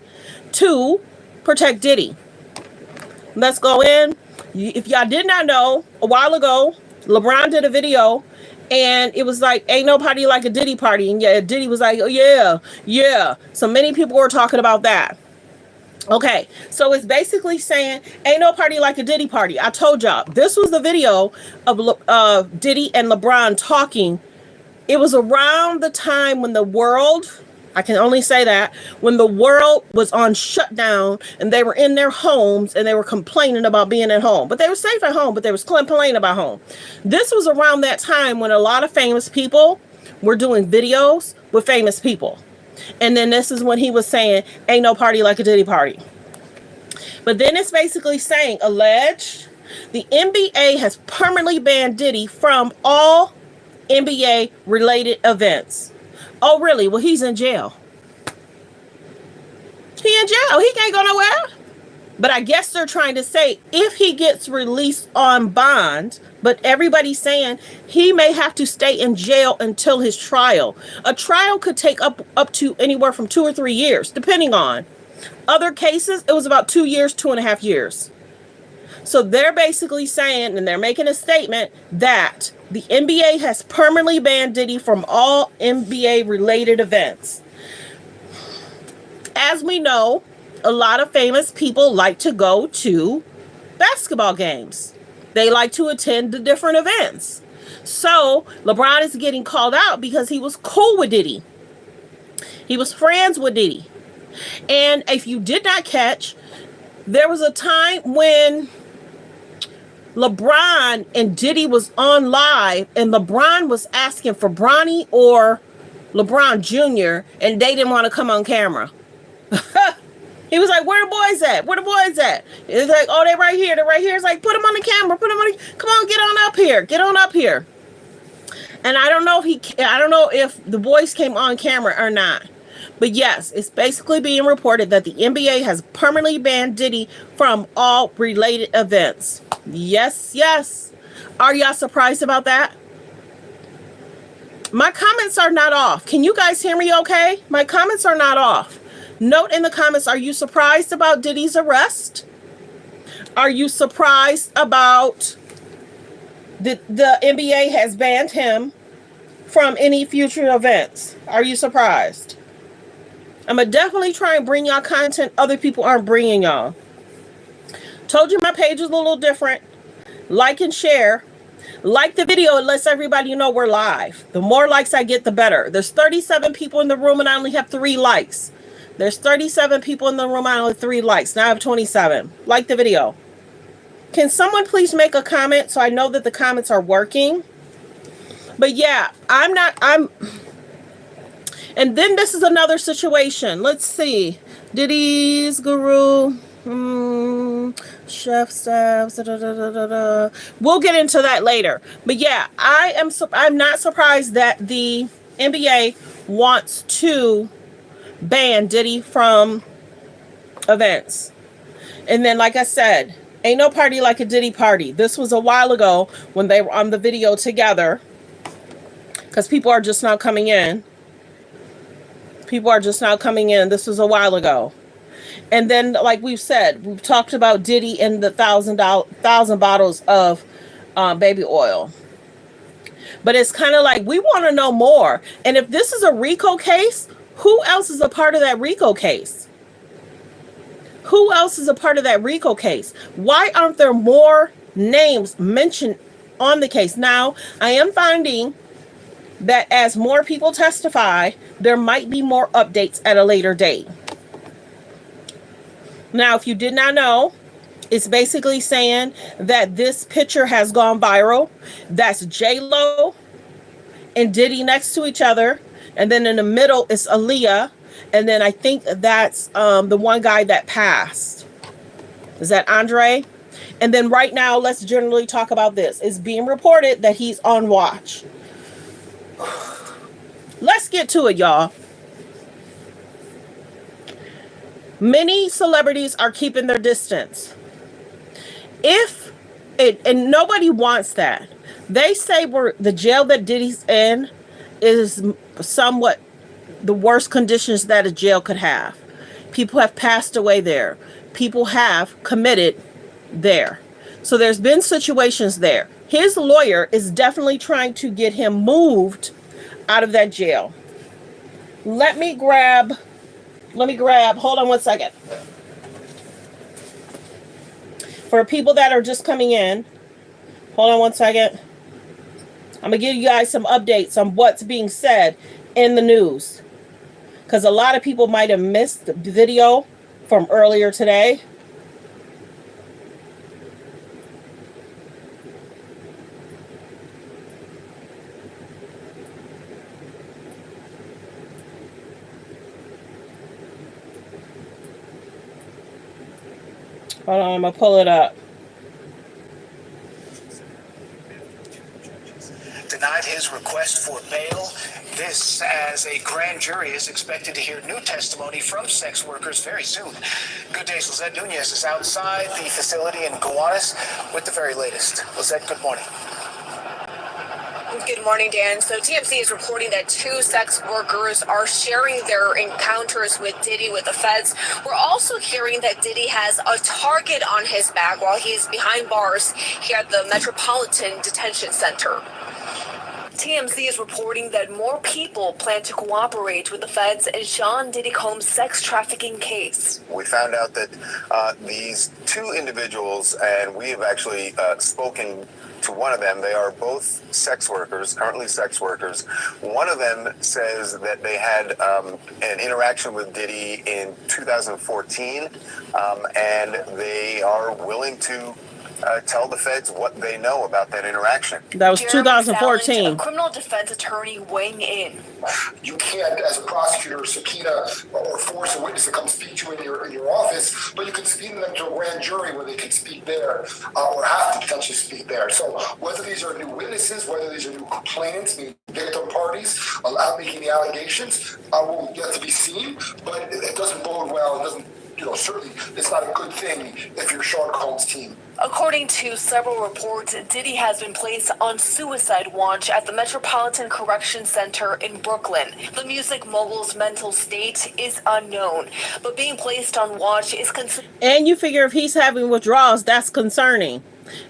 to protect Diddy. Let's go in. If y'all did not know, a while ago, LeBron did a video, and it was like, ain't no party like a Diddy party. And yeah, Diddy was like, oh, yeah. So many people were talking about that. Okay, so it's basically saying, ain't no party like a Diddy party. I told y'all, this was the video of Diddy and LeBron talking. It was around the time when the world, I can only say that, when the world was on shutdown and they were in their homes and they were complaining about being at home. But they were safe at home, but they was complaining about home. This was around that time when a lot of famous people were doing videos with famous people. And then this is when he was saying, ain't no party like a Diddy party. But then it's basically saying, alleged, the NBA has permanently banned Diddy from all NBA related events. Oh, really? Well, he's in jail. He in jail. He can't go nowhere. But I guess they're trying to say if he gets released on bond, but everybody's saying he may have to stay in jail until his trial. A trial could take up to anywhere from 2 or 3 years, depending on. Other cases, it was about 2 years, 2.5 years. So they're basically saying, and they're making a statement, that the NBA has permanently banned Diddy from all NBA related events. As we know, a lot of famous people like to go to basketball games. They like to attend the different events. So LeBron is getting called out because he was cool with Diddy. He was friends with Diddy. And if you did not catch, there was a time when LeBron and Diddy was on live and LeBron was asking for Bronny or LeBron Jr., and they didn't want to come on camera. He was like, where the boys at? Where the boys at? It's like, oh, they right here. They're right here. It's like, put them on the camera. Put them on the, come on, get on up here. Get on up here. And I don't know if the boys came on camera or not. But yes, it's basically being reported that the NBA has permanently banned Diddy from all related events. Yes, yes. Are y'all surprised about that? My comments are not off. Can you guys hear me okay? My comments are not off. Note in the comments, are you surprised about Diddy's arrest? Are you surprised about the NBA has banned him from any future events? Are you surprised? I'm going to definitely try and bring y'all content other people aren't bringing y'all. Told you my page is a little different. Like and share. Like the video, it lets everybody know we're live. The more likes I get, the better. There's 37 people in the room and I only have 3 likes. There's 37 people in the room, I only have 3 likes. Now I have 27. Like the video. Can someone please make a comment so I know that the comments are working? But yeah, and then this is another situation. Let's see. Diddy's guru. Chef staff. We'll get into that later. But yeah, I'm not surprised that the NBA wants to ban Diddy from events. And then, like I said, ain't no party like a Diddy party. This was a while ago when they were on the video together. Because people are just now coming in. People are just now coming in. This was a while ago. And then, like we've said, we've talked about Diddy and the 1,000 bottles of baby oil. But it's kind of like we want to know more. And if this is a RICO case, who else is a part of that RICO case? Who else is a part of that RICO case? Why aren't there more names mentioned on the case? Now, I am finding that as more people testify, there might be more updates at a later date. Now, if you did not know, it's basically saying that this picture has gone viral. That's J-Lo and Diddy next to each other. And then in the middle is Aaliyah. And then I think that's the one guy that passed. Is that Andre? And then right now, let's generally talk about this. It's being reported that he's on watch. Let's get to it, y'all. Many celebrities are keeping their distance. And nobody wants that. They say the jail that Diddy's in is somewhat the worst conditions that a jail could have. People have passed away there. People have committed there. So there's been situations there. His lawyer is definitely trying to get him moved out of that jail. Let me grab, hold on one second. For people that are just coming in, hold on one second. I'm going to give you guys some updates on what's being said in the news. Because a lot of people might have missed the video from earlier today. Hold on, I'm going to pull it up. Denied his request for bail. This as a grand jury is expected to hear new testimony from sex workers very soon. Good day, Lizette Nunez is outside the facility in Gowanus with the very latest. Lizette, good morning. Good morning, Dan. So TMZ is reporting that 2 sex workers are sharing their encounters with Diddy with the feds. We're also hearing that Diddy has a target on his back while he's behind bars here at the Metropolitan Detention Center. TMZ is reporting that more people plan to cooperate with the feds in Sean Diddy Combs' sex trafficking case. We found out that these 2 individuals, and we have actually spoken to one of them. They are both sex workers, currently sex workers. One of them says that they had an interaction with Diddy in 2014, and they are willing to tell the feds what they know about that interaction. That was Jeremy 2014. Sallant, a criminal defense attorney weighing in. You can't, as a prosecutor, subpoena or force a witness to come speak to you in your office, but you can subpoena them to a grand jury where they can speak there or have to potentially speak there. So whether these are new witnesses, whether these are new complainants, new victim parties, making the allegations, will yet to be seen. But it doesn't bode well. It doesn't. Certainly it's not a good thing if you're Sean Combs' team. According to several reports, Diddy has been placed on suicide watch at the Metropolitan Correction Center in Brooklyn. The music mogul's mental state is unknown, but being placed on watch is considered. And you figure if he's having withdrawals, that's concerning.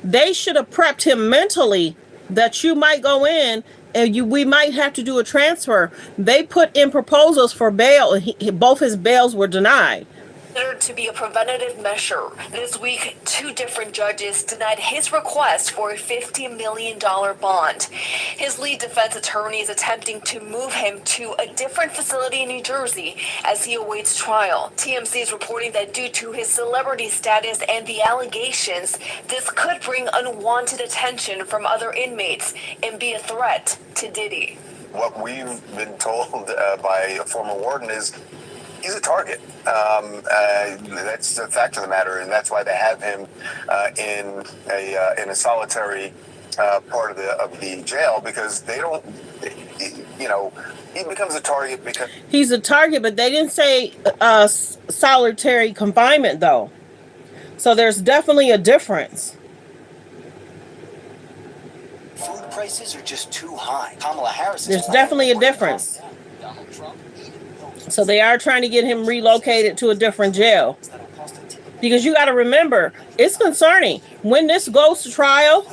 They should have prepped him mentally that you might go in and we might have to do a transfer. They put in proposals for bail, and both his bails were denied. Considered to be a preventative measure. This week, 2 different judges denied his request for a $50 million bond. His lead defense attorney is attempting to move him to a different facility in New Jersey as he awaits trial. TMZ is reporting that due to his celebrity status and the allegations, this could bring unwanted attention from other inmates and be a threat to Diddy. What we've been told by a former warden is he's a target. That's the fact of the matter, and that's why they have him in a solitary part of the jail, because they don't. He becomes a target because he's a target, but they didn't say solitary confinement though. So there's definitely a difference. Food prices are just too high. Kamala Harris. There's definitely a difference. Donald Trump. So they are trying to get him relocated to a different jail. Because you got to remember, it's concerning. When this goes to trial,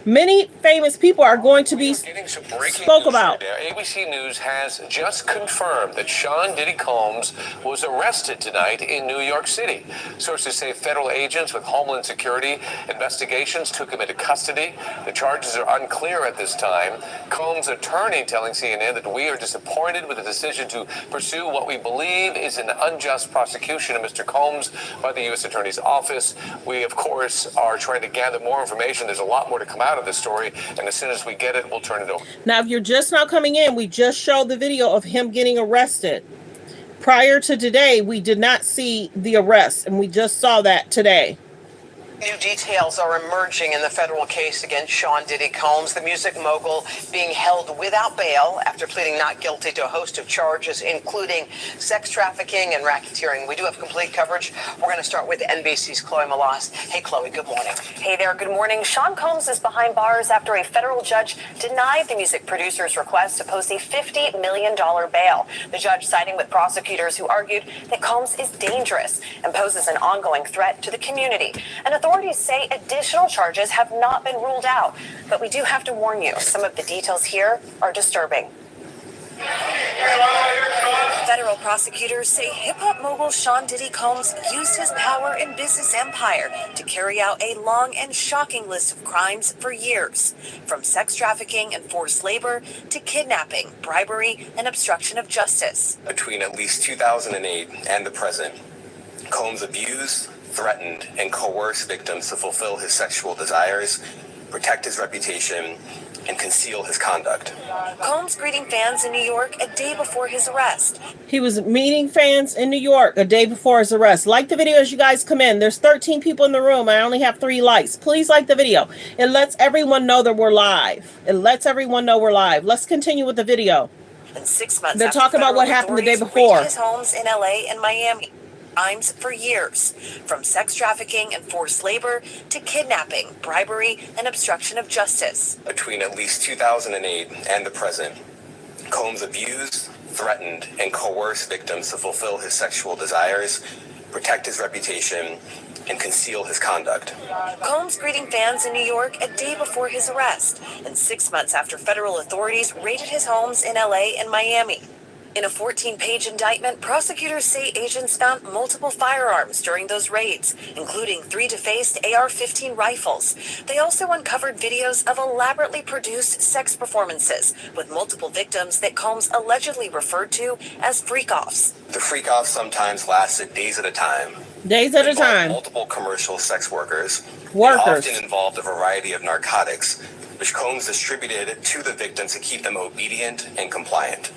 many famous people are going to be spoke about. ABC News has just confirmed that Sean Diddy Combs was arrested tonight in New York City. Sources say federal agents with Homeland Security investigations took him into custody. The charges are unclear at this time. Combs' attorney telling CNN that we are disappointed with the decision to pursue what we believe is an unjust prosecution of Mr. Combs by the U.S. Attorney's Office. We, of course, are trying to gather more information. There's a lot more to come out of this story, and as soon as we get it, we'll turn it over. Now, if you're just now coming in, we just showed the video of him getting arrested. Prior to today, we did not see the arrest, and we just saw that today. New details are emerging in the federal case against Sean Diddy Combs, the music mogul being held without bail after pleading not guilty to a host of charges, including sex trafficking and racketeering. We do have complete coverage. We're going to start with NBC's Chloe Malas. Hey, Chloe, good morning. Hey there, good morning. Sean Combs is behind bars after a federal judge denied the music producer's request to post a $50 million bail. The judge siding with prosecutors who argued that Combs is dangerous and poses an ongoing threat to the community. And authorities say additional charges have not been ruled out, but we do have to warn you, some of the details here are disturbing. Federal prosecutors say hip-hop mogul Sean Diddy Combs used his power and business empire to carry out a long and shocking list of crimes for years, from sex trafficking and forced labor to kidnapping, bribery, and obstruction of justice. Between at least 2008 and the present, Combs abused, threatened, and coerced victims to fulfill his sexual desires, protect his reputation, and conceal his conduct. Combs greeting fans in New York a day before his arrest. He was meeting fans in New York a day before his arrest. Like the video as you guys come in. There's 13 people in the room. I only have 3 likes. Please like the video. It lets everyone know that we're live. It lets everyone know we're live. Let's continue with the video. And 6 months They're talking about what happened the day before. His homes in LA and Miami. Crimes for years, from sex trafficking and forced labor to kidnapping, bribery, and obstruction of justice. Between at least 2008 and the present, Combs abused, threatened, and coerced victims to fulfill his sexual desires, protect his reputation, and conceal his conduct. Combs greeting fans in New York a day before his arrest, and 6 months after federal authorities raided his homes in LA and Miami. In a 14-page indictment, prosecutors say agents found multiple firearms during those raids, including 3 defaced AR-15 rifles. They also uncovered videos of elaborately produced sex performances with multiple victims that Combs allegedly referred to as freak-offs. The freak-offs sometimes lasted days at a time, Days at a time. Multiple commercial sex workers. Workers. Often involved a variety of narcotics, which Combs distributed to the victims to keep them obedient and compliant.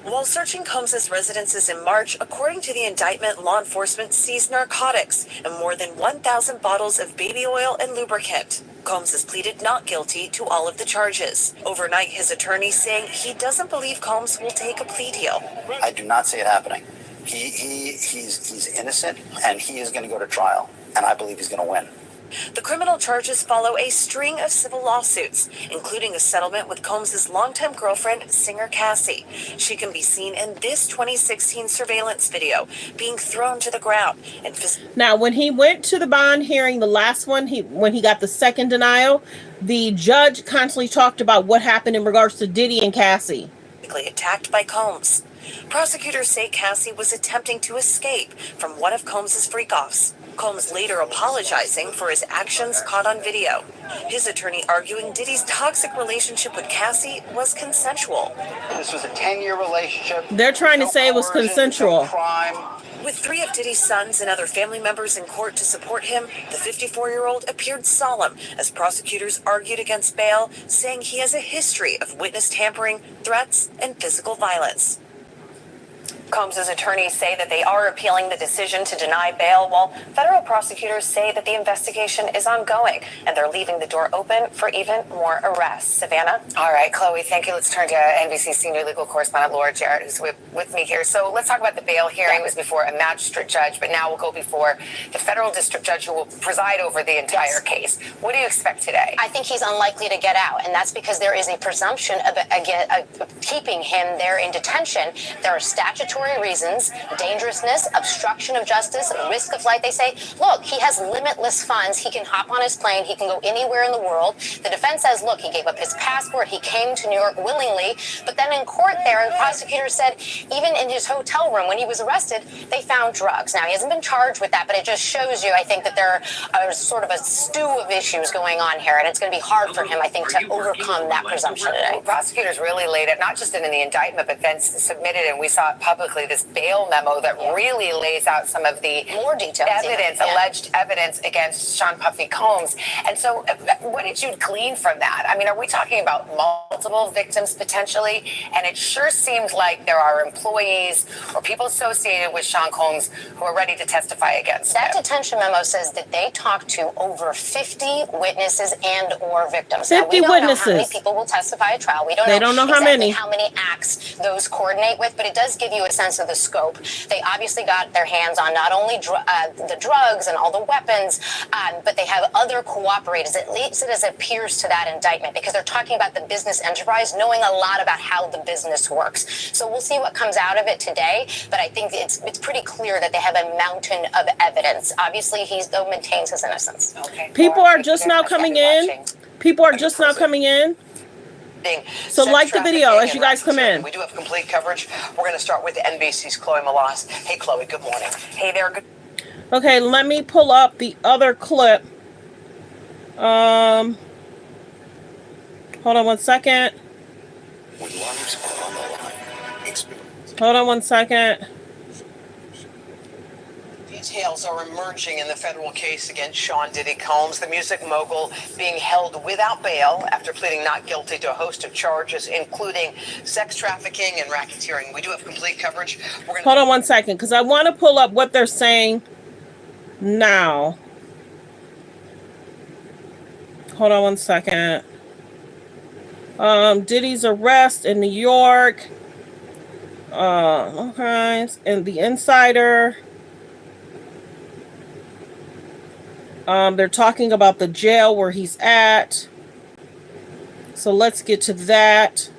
While searching Combs' residences in March, according to the indictment, law enforcement seized narcotics and more than 1,000 bottles of baby oil and lubricant. Combs has pleaded not guilty to all of the charges. Overnight, his attorney saying he doesn't believe Combs will take a plea deal. I do not see it happening. He's innocent, and he is going to go to trial, and I believe he's going to win. The criminal charges follow a string of civil lawsuits, including a settlement with Combs' longtime girlfriend, singer Cassie. She can be seen in this 2016 surveillance video, being thrown to the ground. Now, when he went to the bond hearing, the last one, when he got the second denial, the judge constantly talked about what happened in regards to Diddy and Cassie. Attacked by Combs. Prosecutors say Cassie was attempting to escape from one of Combs' freak-offs. Combs later apologizing for his actions caught on video. His attorney arguing Diddy's toxic relationship with Cassie was consensual. This was a 10-year relationship. They're trying to say it was consensual. With 3 of Diddy's sons and other family members in court to support him, the 54-year-old appeared solemn as prosecutors argued against bail, saying he has a history of witness tampering, threats, and physical violence. Combs' attorneys say that they are appealing the decision to deny bail, while federal prosecutors say that the investigation is ongoing and they're leaving the door open for even more arrests. Savannah? All right, Chloe, thank you. Let's turn to NBC senior legal correspondent Laura Jarrett, who's with me here. So let's talk about the bail hearing. It was before a magistrate judge, but now we'll go before the federal district judge who will preside over the entire case. What do you expect today? I think he's unlikely to get out, and that's because there is a presumption of keeping him there in detention. There are statutory reasons: dangerousness, obstruction of justice, risk of flight. They say, look, he has limitless funds. He can hop on his plane. He can go anywhere in the world. The defense says, look, he gave up his passport. He came to New York willingly. But then in court there, the prosecutor said even in his hotel room when he was arrested, they found drugs. Now, he hasn't been charged with that, but it just shows you, I think, that there are sort of a stew of issues going on here, and it's going to be hard for him, I think, to overcome that presumption today. Well, prosecutors really laid it, not just in the indictment, but then submitted, and we saw it publicly, this bail memo that really lays out some of the more details, alleged evidence against Sean Puffy Combs. And so what did you glean from that? I mean, are we talking about multiple victims potentially? And it sure seems like there are employees or people associated with Sean Combs who are ready to testify against him. That detention memo says that they talked to over 50 witnesses and or victims. 50 now, we don't witnesses. know how many people will testify at trial. We don't know exactly how many acts those coordinate with, but it does give you a sense of the scope. They obviously got their hands on not only the drugs and all the weapons, but they have other cooperators, at least as it appears to that indictment, because they're talking about the business enterprise, knowing a lot about how the business works. So we'll see what comes out of it today, but I think it's pretty clear that they have a mountain of evidence. Obviously, he still maintains his innocence. Okay. People are just now coming in. People are just now coming in. So like the video as you guys come in. We do have complete coverage. We're going to start with NBC's Chloe Malas. Hey, Chloe, good morning. Hey there. Good. Okay, let me pull up the other clip. Hold on one second. Hold on one second. Details are emerging in the federal case against Sean Diddy Combs, the music mogul being held without bail after pleading not guilty to a host of charges, including sex trafficking and racketeering. We do have complete coverage. Hold on one second, because I want to pull up what they're saying now. Hold on one second. Diddy's arrest in New York. Okay, and the Insider. They're talking about the jail where he's at. So let's get to that.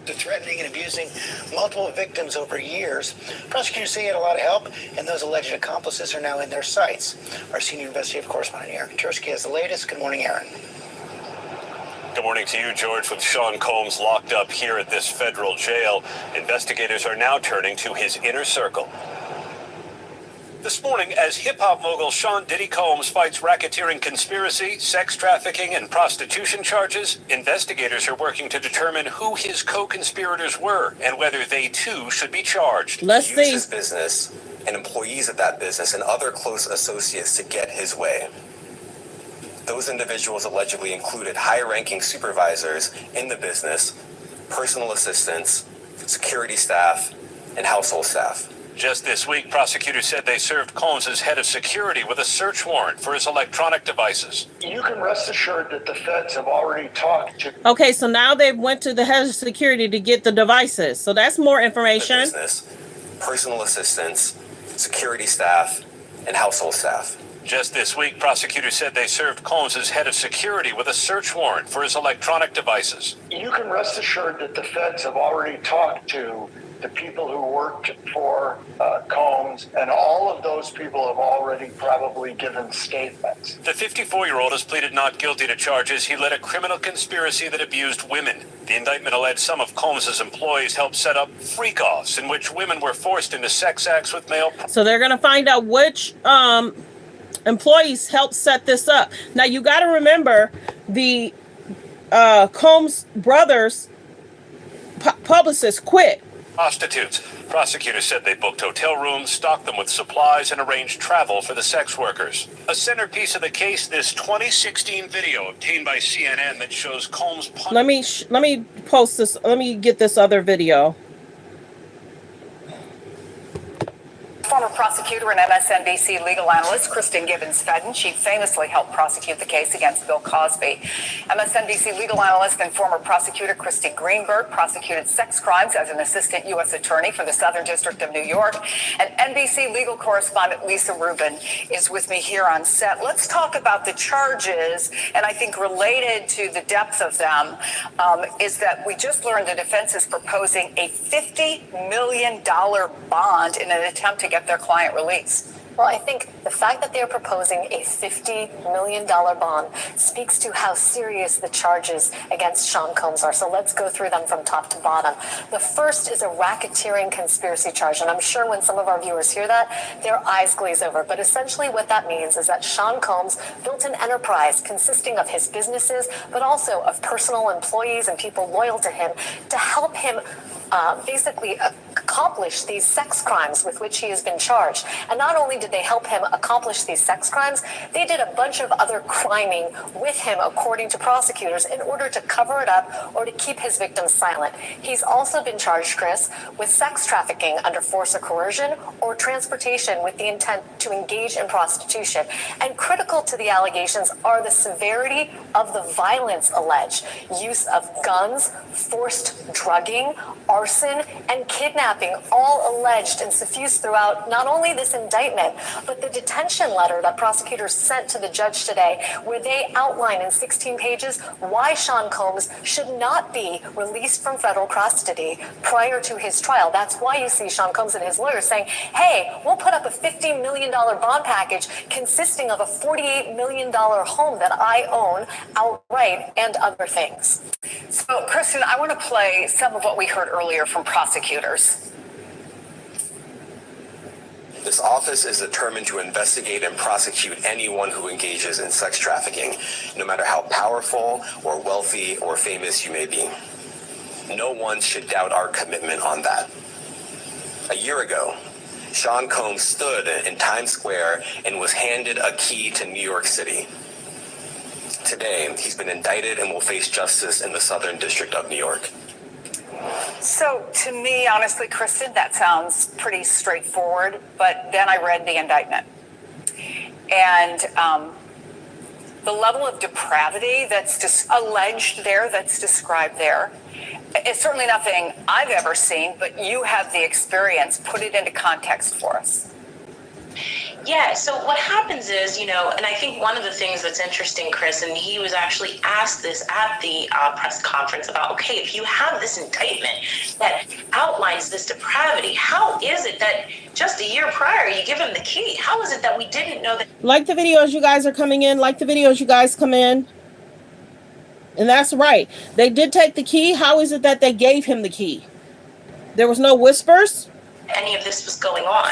To threatening and abusing multiple victims over years. Prosecutors say he had a lot of help, and those alleged accomplices are now in their sights. Our senior investigative correspondent, Aaron Tursky, has the latest. Good morning, Aaron. Good morning to you, George. With Sean Combs locked up here at this federal jail, investigators are now turning to his inner circle. This morning, as hip-hop mogul Sean Diddy Combs fights racketeering conspiracy, sex trafficking, and prostitution charges, investigators are working to determine who his co-conspirators were and whether they too should be charged. Let's see. His business and employees of that business and other close associates to get his way. Those individuals allegedly included high-ranking supervisors in the business, personal assistants, security staff, and household staff. Just this week, prosecutors said they served Combs as head of security with a search warrant for his electronic devices. You can rest assured that the feds have already talked to... Okay, so now they went to the head of security to get the devices. So that's more information. The business, personal assistants, security staff, and household staff. Just this week, prosecutors said they served Combs as head of security with a search warrant for his electronic devices. You can rest assured that the feds have already talked to the people who worked for Combs, and all of those people have already probably given statements. The 54-year-old has pleaded not guilty to charges he led a criminal conspiracy that abused women. The indictment alleged some of Combs' employees helped set up freak-offs in which women were forced into sex acts with male... So they're going to find out which employees helped set this up. Now, you got to remember the Combs brothers publicists quit. Prostitutes. Prosecutors said they booked hotel rooms, stocked them with supplies, and arranged travel for the sex workers. A centerpiece of the case, this 2016 video obtained by CNN that shows Combs... Let me post this. Let me get this other video. Former prosecutor and MSNBC legal analyst Kristen Gibbons-Fedden. She famously helped prosecute the case against Bill Cosby. MSNBC legal analyst and former prosecutor Christy Greenberg prosecuted sex crimes as an assistant U.S. attorney for the Southern District of New York. And NBC legal correspondent Lisa Rubin is with me here on set. Let's talk about the charges, and I think related to the depth of them is that we just learned the defense is proposing a $50 million bond in an attempt to get their client released. Well, I think the fact that they're proposing a $50 million bond speaks to how serious the charges against Sean Combs are. So let's go through them from top to bottom. The first is a racketeering conspiracy charge. And I'm sure when some of our viewers hear that, their eyes glaze over. But essentially what that means is that Sean Combs built an enterprise consisting of his businesses, but also of personal employees and people loyal to him to help him basically accomplish these sex crimes with which he has been charged. And not only did they help him accomplish these sex crimes, they did a bunch of other criming with him, according to prosecutors, in order to cover it up or to keep his victims silent. He's also been charged, Chris, with sex trafficking under force or coercion or transportation with the intent to engage in prostitution. And critical to the allegations are the severity of the violence alleged, use of guns, forced drugging, arson, and kidnapping, all alleged and suffused throughout not only this indictment, but the detention letter that prosecutors sent to the judge today, where they outline in 16 pages why Sean Combs should not be released from federal custody prior to his trial. That's why you see Sean Combs and his lawyers saying, hey, we'll put up a $50 million bond package consisting of a $48 million home that I own outright and other things. So, Kristen, I want to play some of what we heard earlier from prosecutors. This office is determined to investigate and prosecute anyone who engages in sex trafficking, no matter how powerful or wealthy or famous you may be. No one should doubt our commitment on that. A year ago, Sean Combs stood in Times Square and was handed a key to New York City. Today, he's been indicted and will face justice in the Southern District of New York. So to me, honestly, Kristen, that sounds pretty straightforward. But then I read the indictment. And the level of depravity that's just alleged there, that's described there, it's certainly nothing I've ever seen, but you have the experience. Put it into context for us. Yeah, so what happens is, and I think one of the things that's interesting, Chris, and he was actually asked this at the press conference about, okay, if you have this indictment that outlines this depravity, how is it that just a year prior you give him the key? How is it that we didn't know that? Like the videos you guys are coming in, like the videos you guys come in. And that's right. They did take the key. How is it that they gave him the key? There was no whispers? any of this was going on.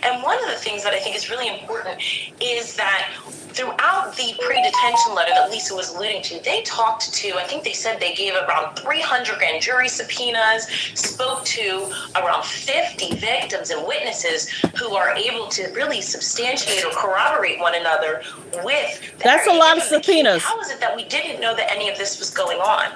And one of the things that I think is really important is that throughout the pre-detention letter that Lisa was alluding to, they talked to, I think they said they gave around 300 grand jury subpoenas, spoke to around 50 victims and witnesses who are able to really substantiate or corroborate one another with. That's a lot of subpoenas. How is it that we didn't know that any of this was going on?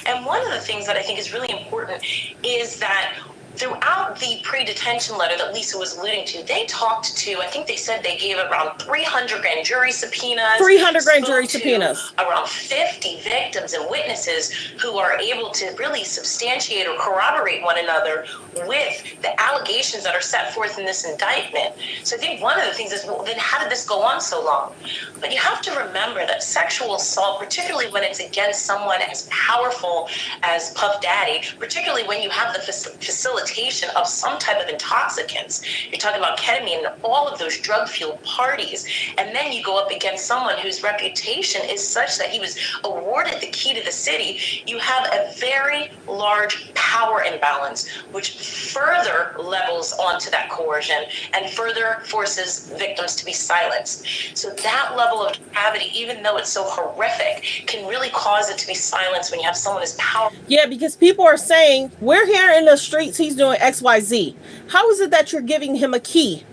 And one of the things that I think is really important is that throughout the pre-detention letter that Lisa was alluding to, they talked to, I think they said they gave around 300 grand jury subpoenas. 300 grand jury subpoenas. Around 50 victims and witnesses who are able to really substantiate or corroborate one another with the allegations that are set forth in this indictment. So I think one of the things is, well, then how did this go on so long? But you have to remember that sexual assault, particularly when it's against someone as powerful as Puff Daddy, particularly when you have the facilitation of some type of intoxicants. You're talking about ketamine and all of those drug-fueled parties. And then you go up against someone whose reputation is such that he was awarded the key to the city. You have a very large power imbalance, which further levels onto that coercion and further forces victims to be silenced. So that level of depravity, even though it's so horrific, can really cause it to be silenced when you have someone as powerful. Yeah, because people are saying, we're here in the streets, he's doing XYZ. How is it that you're giving him a key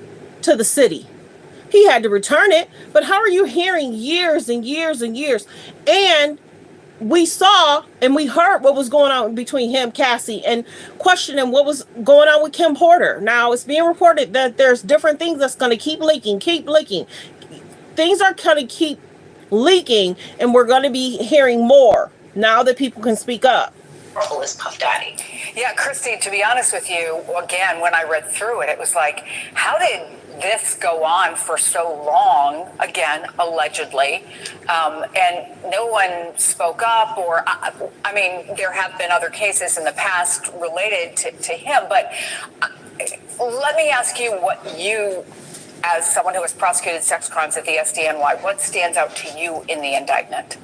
to the city? He had to return it, but how are you hearing years and years and years? And we saw and we heard what was going on between him, Cassie, and questioning what was going on with Kim Porter. Now, it's being reported that there's different things that's going to keep leaking. Things are going to keep leaking, and we're going to be hearing more now that people can speak up. Is Puff Daddy. Yeah, Christy, to be honest with you, again, when I read through it, it was like, how did this go on for so long, again, allegedly, and no one spoke up, or, I mean, there have been other cases in the past related to him, but let me ask you what you, as someone who has prosecuted sex crimes at the SDNY, what stands out to you in the indictment?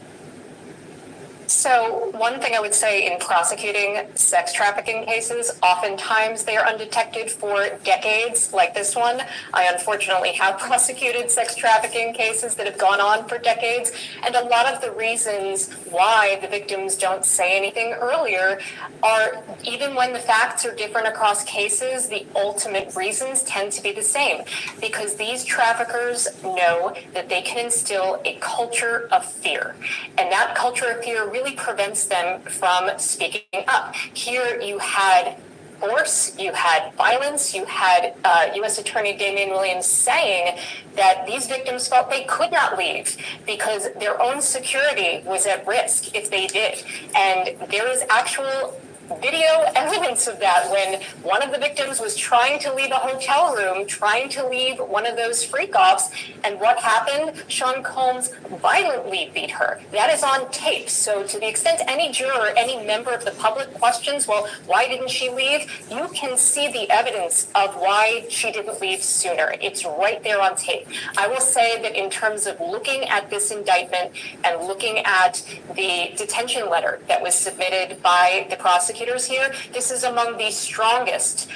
So one thing I would say in prosecuting sex trafficking cases, oftentimes they are undetected for decades, like this one. I unfortunately have prosecuted sex trafficking cases that have gone on for decades. And a lot of the reasons why the victims don't say anything earlier are, even when the facts are different across cases, the ultimate reasons tend to be the same. Because these traffickers know that they can instill a culture of fear. And that culture of fear really prevents them from speaking up. Here you had force, you had violence, you had U.S. Attorney Damian Williams saying that these victims felt they could not leave because their own security was at risk if they did. And there is actual video evidence of that when one of the victims was trying to leave a hotel room, trying to leave one of those freak-offs, and what happened? Sean Combs violently beat her. That is on tape. So to the extent any juror, any member of the public questions, well, why didn't she leave? You can see the evidence of why she didn't leave sooner. It's right there on tape. I will say that in terms of looking at this indictment and looking at the detention letter that was submitted by the prosecutor here, this is among the strongest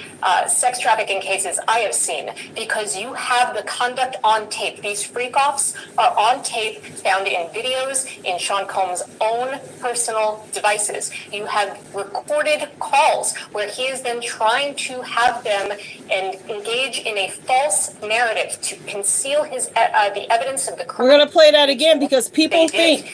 sex trafficking cases I have seen because you have the conduct on tape. These freak-offs are on tape, found in videos, in Sean Combs' own personal devices. You have recorded calls where he is then trying to have them and engage in a false narrative to conceal his the evidence of the crime. We're going to play that again because people think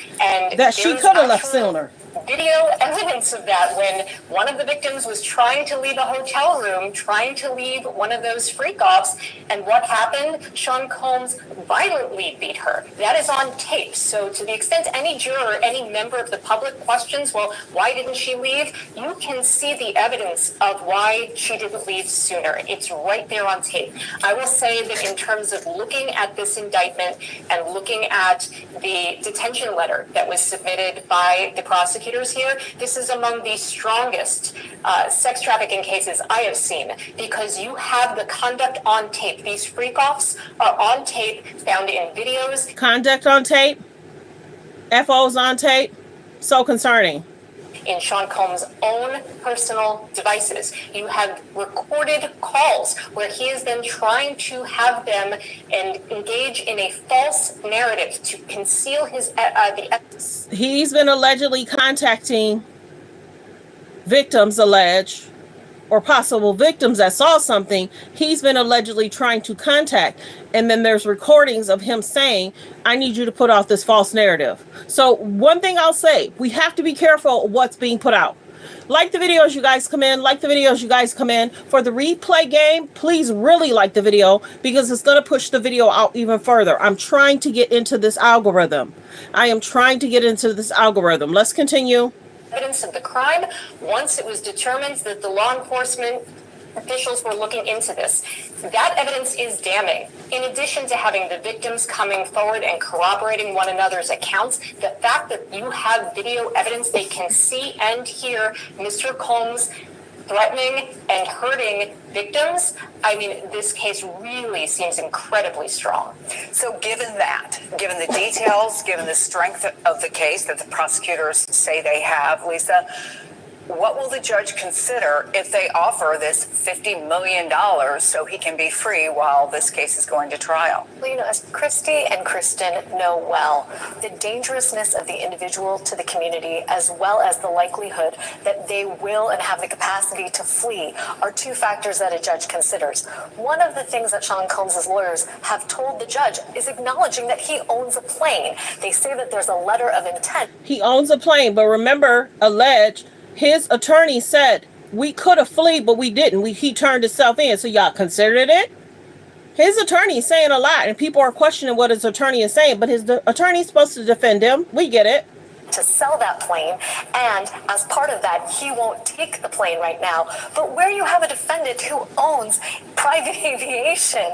that she could have left sooner. Video evidence of that when one of the victims was trying to leave a hotel room, trying to leave one of those freak-offs, and what happened? Sean Combs violently beat her. That is on tape. So to the extent any juror, any member of the public questions, well, why didn't she leave? You can see the evidence of why she didn't leave sooner. It's right there on tape. I will say that in terms of looking at this indictment and looking at the detention letter that was submitted by the prosecutors here, this is among the strongest sex trafficking cases I have seen because you have the conduct on tape. These freak-offs are on tape, found in videos. Conduct on tape, FOs on tape, so concerning. in Sean Combs' own personal devices. You have recorded calls where he is then trying to have them and engage in a false narrative to conceal his He's been allegedly contacting victims, or possible victims that saw something. He's been allegedly trying to contact, and then there's recordings of him saying, I need you to put off this false narrative. So one thing I'll say, we have to be careful of what's being put out. Like the videos, you guys come in. Like the videos, you guys come in. For the replay game, please really like the video, because it's going to push the video out even further. I'm trying to get into this algorithm. Let's continue. Evidence of the crime once it was determined that the law enforcement officials were looking into this. That evidence is damning. In addition to having the victims coming forward and corroborating one another's accounts, the fact that you have video evidence they can see and hear Mr. Combs threatening and hurting victims, I mean, this case really seems incredibly strong. So given the details, given the strength of the case that the prosecutors say they have, Lisa, what will the judge consider if they offer this $50 million so he can be free while this case is going to trial? Well, as Christy and Kristen know well, the dangerousness of the individual to the community, as well as the likelihood that they will and have the capacity to flee, are two factors that a judge considers. One of the things that Sean Combs' lawyers have told the judge is acknowledging that he owns a plane. They say that there's a letter of intent. He owns a plane, but remember, alleged, his attorney said we could have fled, but we didn't. He turned himself in. So y'all considered it? His attorney is saying a lot, and people are questioning what his attorney is saying, but his attorney is supposed to defend him. We get it. To sell that plane, and as part of that, he won't take the plane right now. But where you have a defendant who owns private aviation,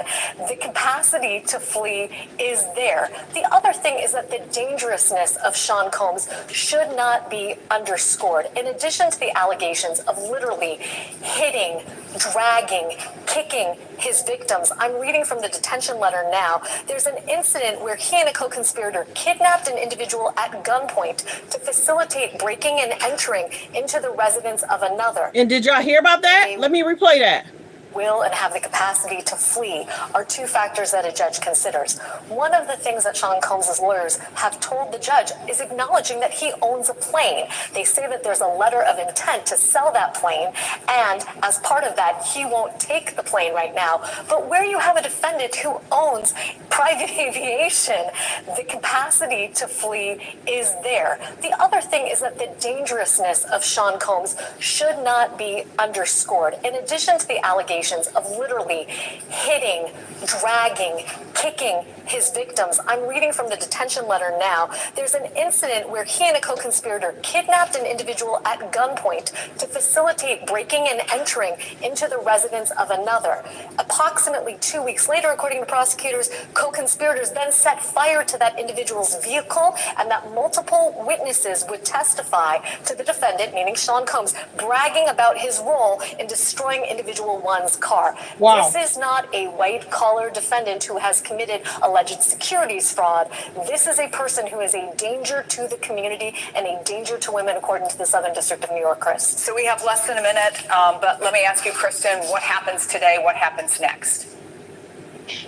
the capacity to flee is there. The other thing is that the dangerousness of Sean Combs should not be underscored. In addition to the allegations of literally hitting, dragging, kicking his victims, I'm reading from the detention letter now, there's an incident where he and a co-conspirator kidnapped an individual at gunpoint to facilitate breaking and entering into the residence of another. And did y'all hear about that? Let me replay that. Will and have the capacity to flee are two factors that a judge considers. One of the things that Sean Combs' lawyers have told the judge is acknowledging that he owns a plane. They say that there's a letter of intent to sell that plane, and as part of that, he won't take the plane right now. But where you have a defendant who owns private aviation, the capacity to flee is there. The other thing is that the dangerousness of Sean Combs should not be underscored. In addition to the allegations of literally hitting, dragging, kicking his victims, I'm reading from the detention letter now, there's an incident where he and a co-conspirator kidnapped an individual at gunpoint to facilitate breaking and entering into the residence of another. Approximately 2 weeks later, according to prosecutors, co-conspirators then set fire to that individual's vehicle, and that multiple witnesses would testify to the defendant, meaning Sean Combs, bragging about his role in destroying individual one's car. Wow. This is not a white-collar defendant who has committed alleged securities fraud. This is a person who is a danger to the community and a danger to women, according to the Southern District of New York, Chris. So we have less than a minute, but let me ask you, Kristen, what happens today? What happens next?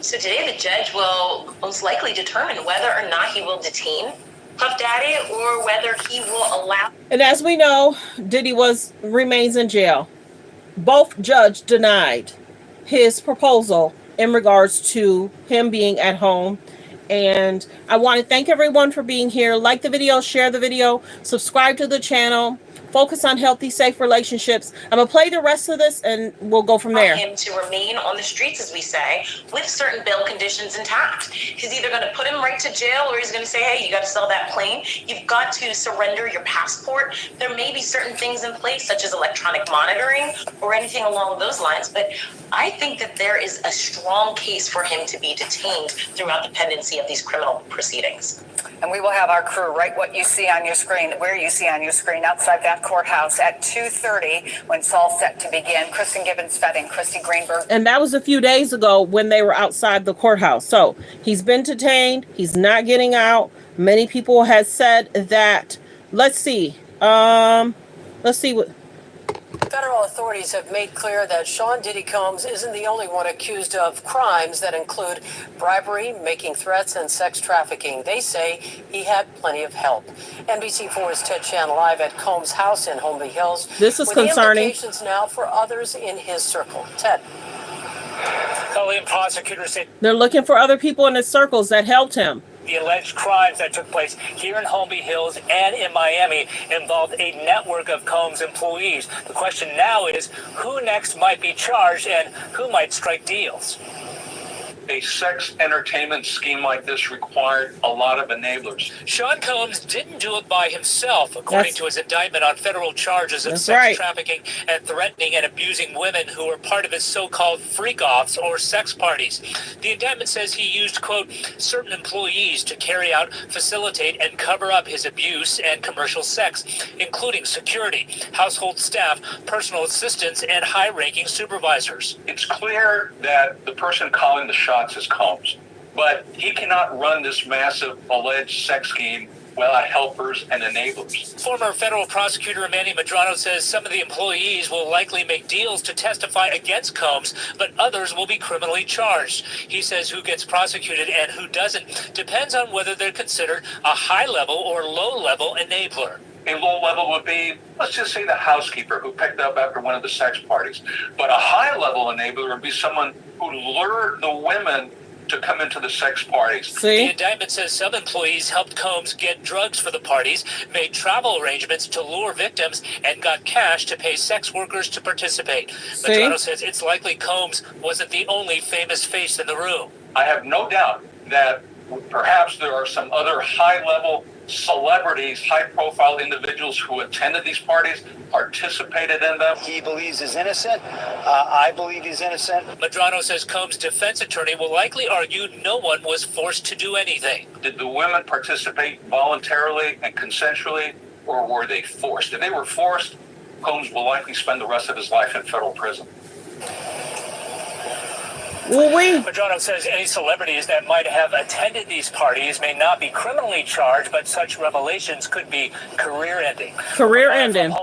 So today the judge will most likely determine whether or not he will detain Puff Daddy or whether he will allow. And as we know, Diddy remains in jail. Both judge denied his proposal in regards to him being at home. And I want to thank everyone for being here. Like the video, share the video, subscribe to the channel. Focus on healthy, safe relationships. I'm going to play the rest of this and we'll go from there. Him to remain on the streets, as we say, with certain bail conditions intact. He's either going to put him right to jail or he's going to say, hey, you got to sell that plane. You've got to surrender your passport. There may be certain things in place, such as electronic monitoring or anything along those lines. But I think that there is a strong case for him to be detained throughout the pendency of these criminal proceedings. And we will have our crew write what you see on your screen, where you see on your screen outside that courthouse at 2:30 when it's all set to begin. Kristen Gibbons-Fetting, Christy Greenberg. And that was a few days ago when they were outside the courthouse. So he's been detained. He's not getting out. Many people have said that. Let's see. Let's see what. Federal authorities have made clear that Sean Diddy Combs isn't the only one accused of crimes that include bribery, making threats, and sex trafficking. They say he had plenty of help. NBC4's Ted Chan live at Combs' house in Holmby Hills. This is with concerning. The implications now for others in his circle. Ted. Prosecutors say They're looking for other people in his circles that helped him. the alleged crimes that took place here in Holmby Hills and in Miami involved a network of Combs employees. The question now is who next might be charged and who might strike deals. A sex entertainment scheme like this required a lot of enablers. Sean Combs didn't do it by himself, according to his indictment on federal charges of sex right. trafficking and threatening and abusing women who were part of his so-called freak-offs or sex parties. The indictment says he used, quote, certain employees to carry out, facilitate, and cover up his abuse and commercial sex, including security, household staff, personal assistants, and high-ranking supervisors. It's clear that the person calling the shots is Combs, but he cannot run this massive alleged sex scheme without helpers and enablers. Former federal prosecutor Manny Medrano says some of the employees will likely make deals to testify against Combs, but others will be criminally charged. He says who gets prosecuted and who doesn't depends on whether they're considered a high-level or low-level enabler. A low level would be, let's just say the housekeeper who picked up after one of the sex parties. But a high level enabler would be someone who lured the women to come into the sex parties. The indictment says some employees helped Combs get drugs for the parties, made travel arrangements to lure victims, and got cash to pay sex workers to participate. Medrano says it's likely Combs wasn't the only famous face in the room. I have no doubt that perhaps there are some other high-level celebrities, high-profile individuals who attended these parties, participated in them. He believes he's innocent. I believe he's innocent. Medrano says Combs' defense attorney will likely argue no one was forced to do anything. Did the women participate voluntarily and consensually, or were they forced? If they were forced, Combs will likely spend the rest of his life in federal prison. Medrano says any celebrities that might have attended these parties may not be criminally charged, but such revelations could be career-ending. Career-ending.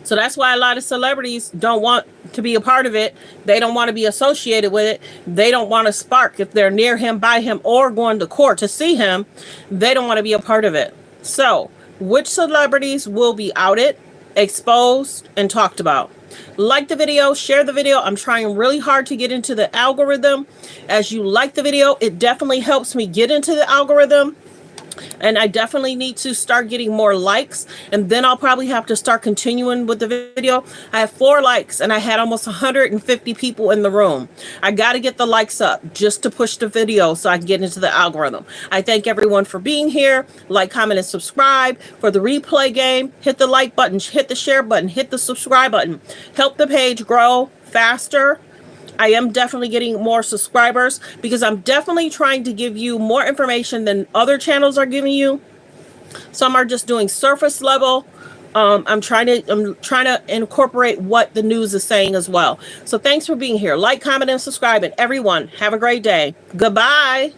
So that's why a lot of celebrities don't want to be a part of it. They don't want to be associated with it. They don't want to spark if they're near him, by him, or going to court to see him. They don't want to be a part of it. So, which celebrities will be outed, exposed, and talked about? Like the video, share the video. I'm trying really hard to get into the algorithm. As you like the video, it definitely helps me get into the algorithm. And I definitely need to start getting more likes, and then I'll probably have to start continuing with the video. I have 4 likes and I had almost 150 people in the room. I got to get the likes up just to push the video so I can get into the algorithm. I thank everyone for being here. Like, comment, and subscribe. For the replay game, hit the like button, hit the share button, hit the subscribe button. Help the page grow faster. I am definitely getting more subscribers because I'm definitely trying to give you more information than other channels are giving you. Some are just doing surface level. I'm trying to incorporate what the news is saying as well. So thanks for being here. Like, comment, and subscribe. And everyone, have a great day. Goodbye.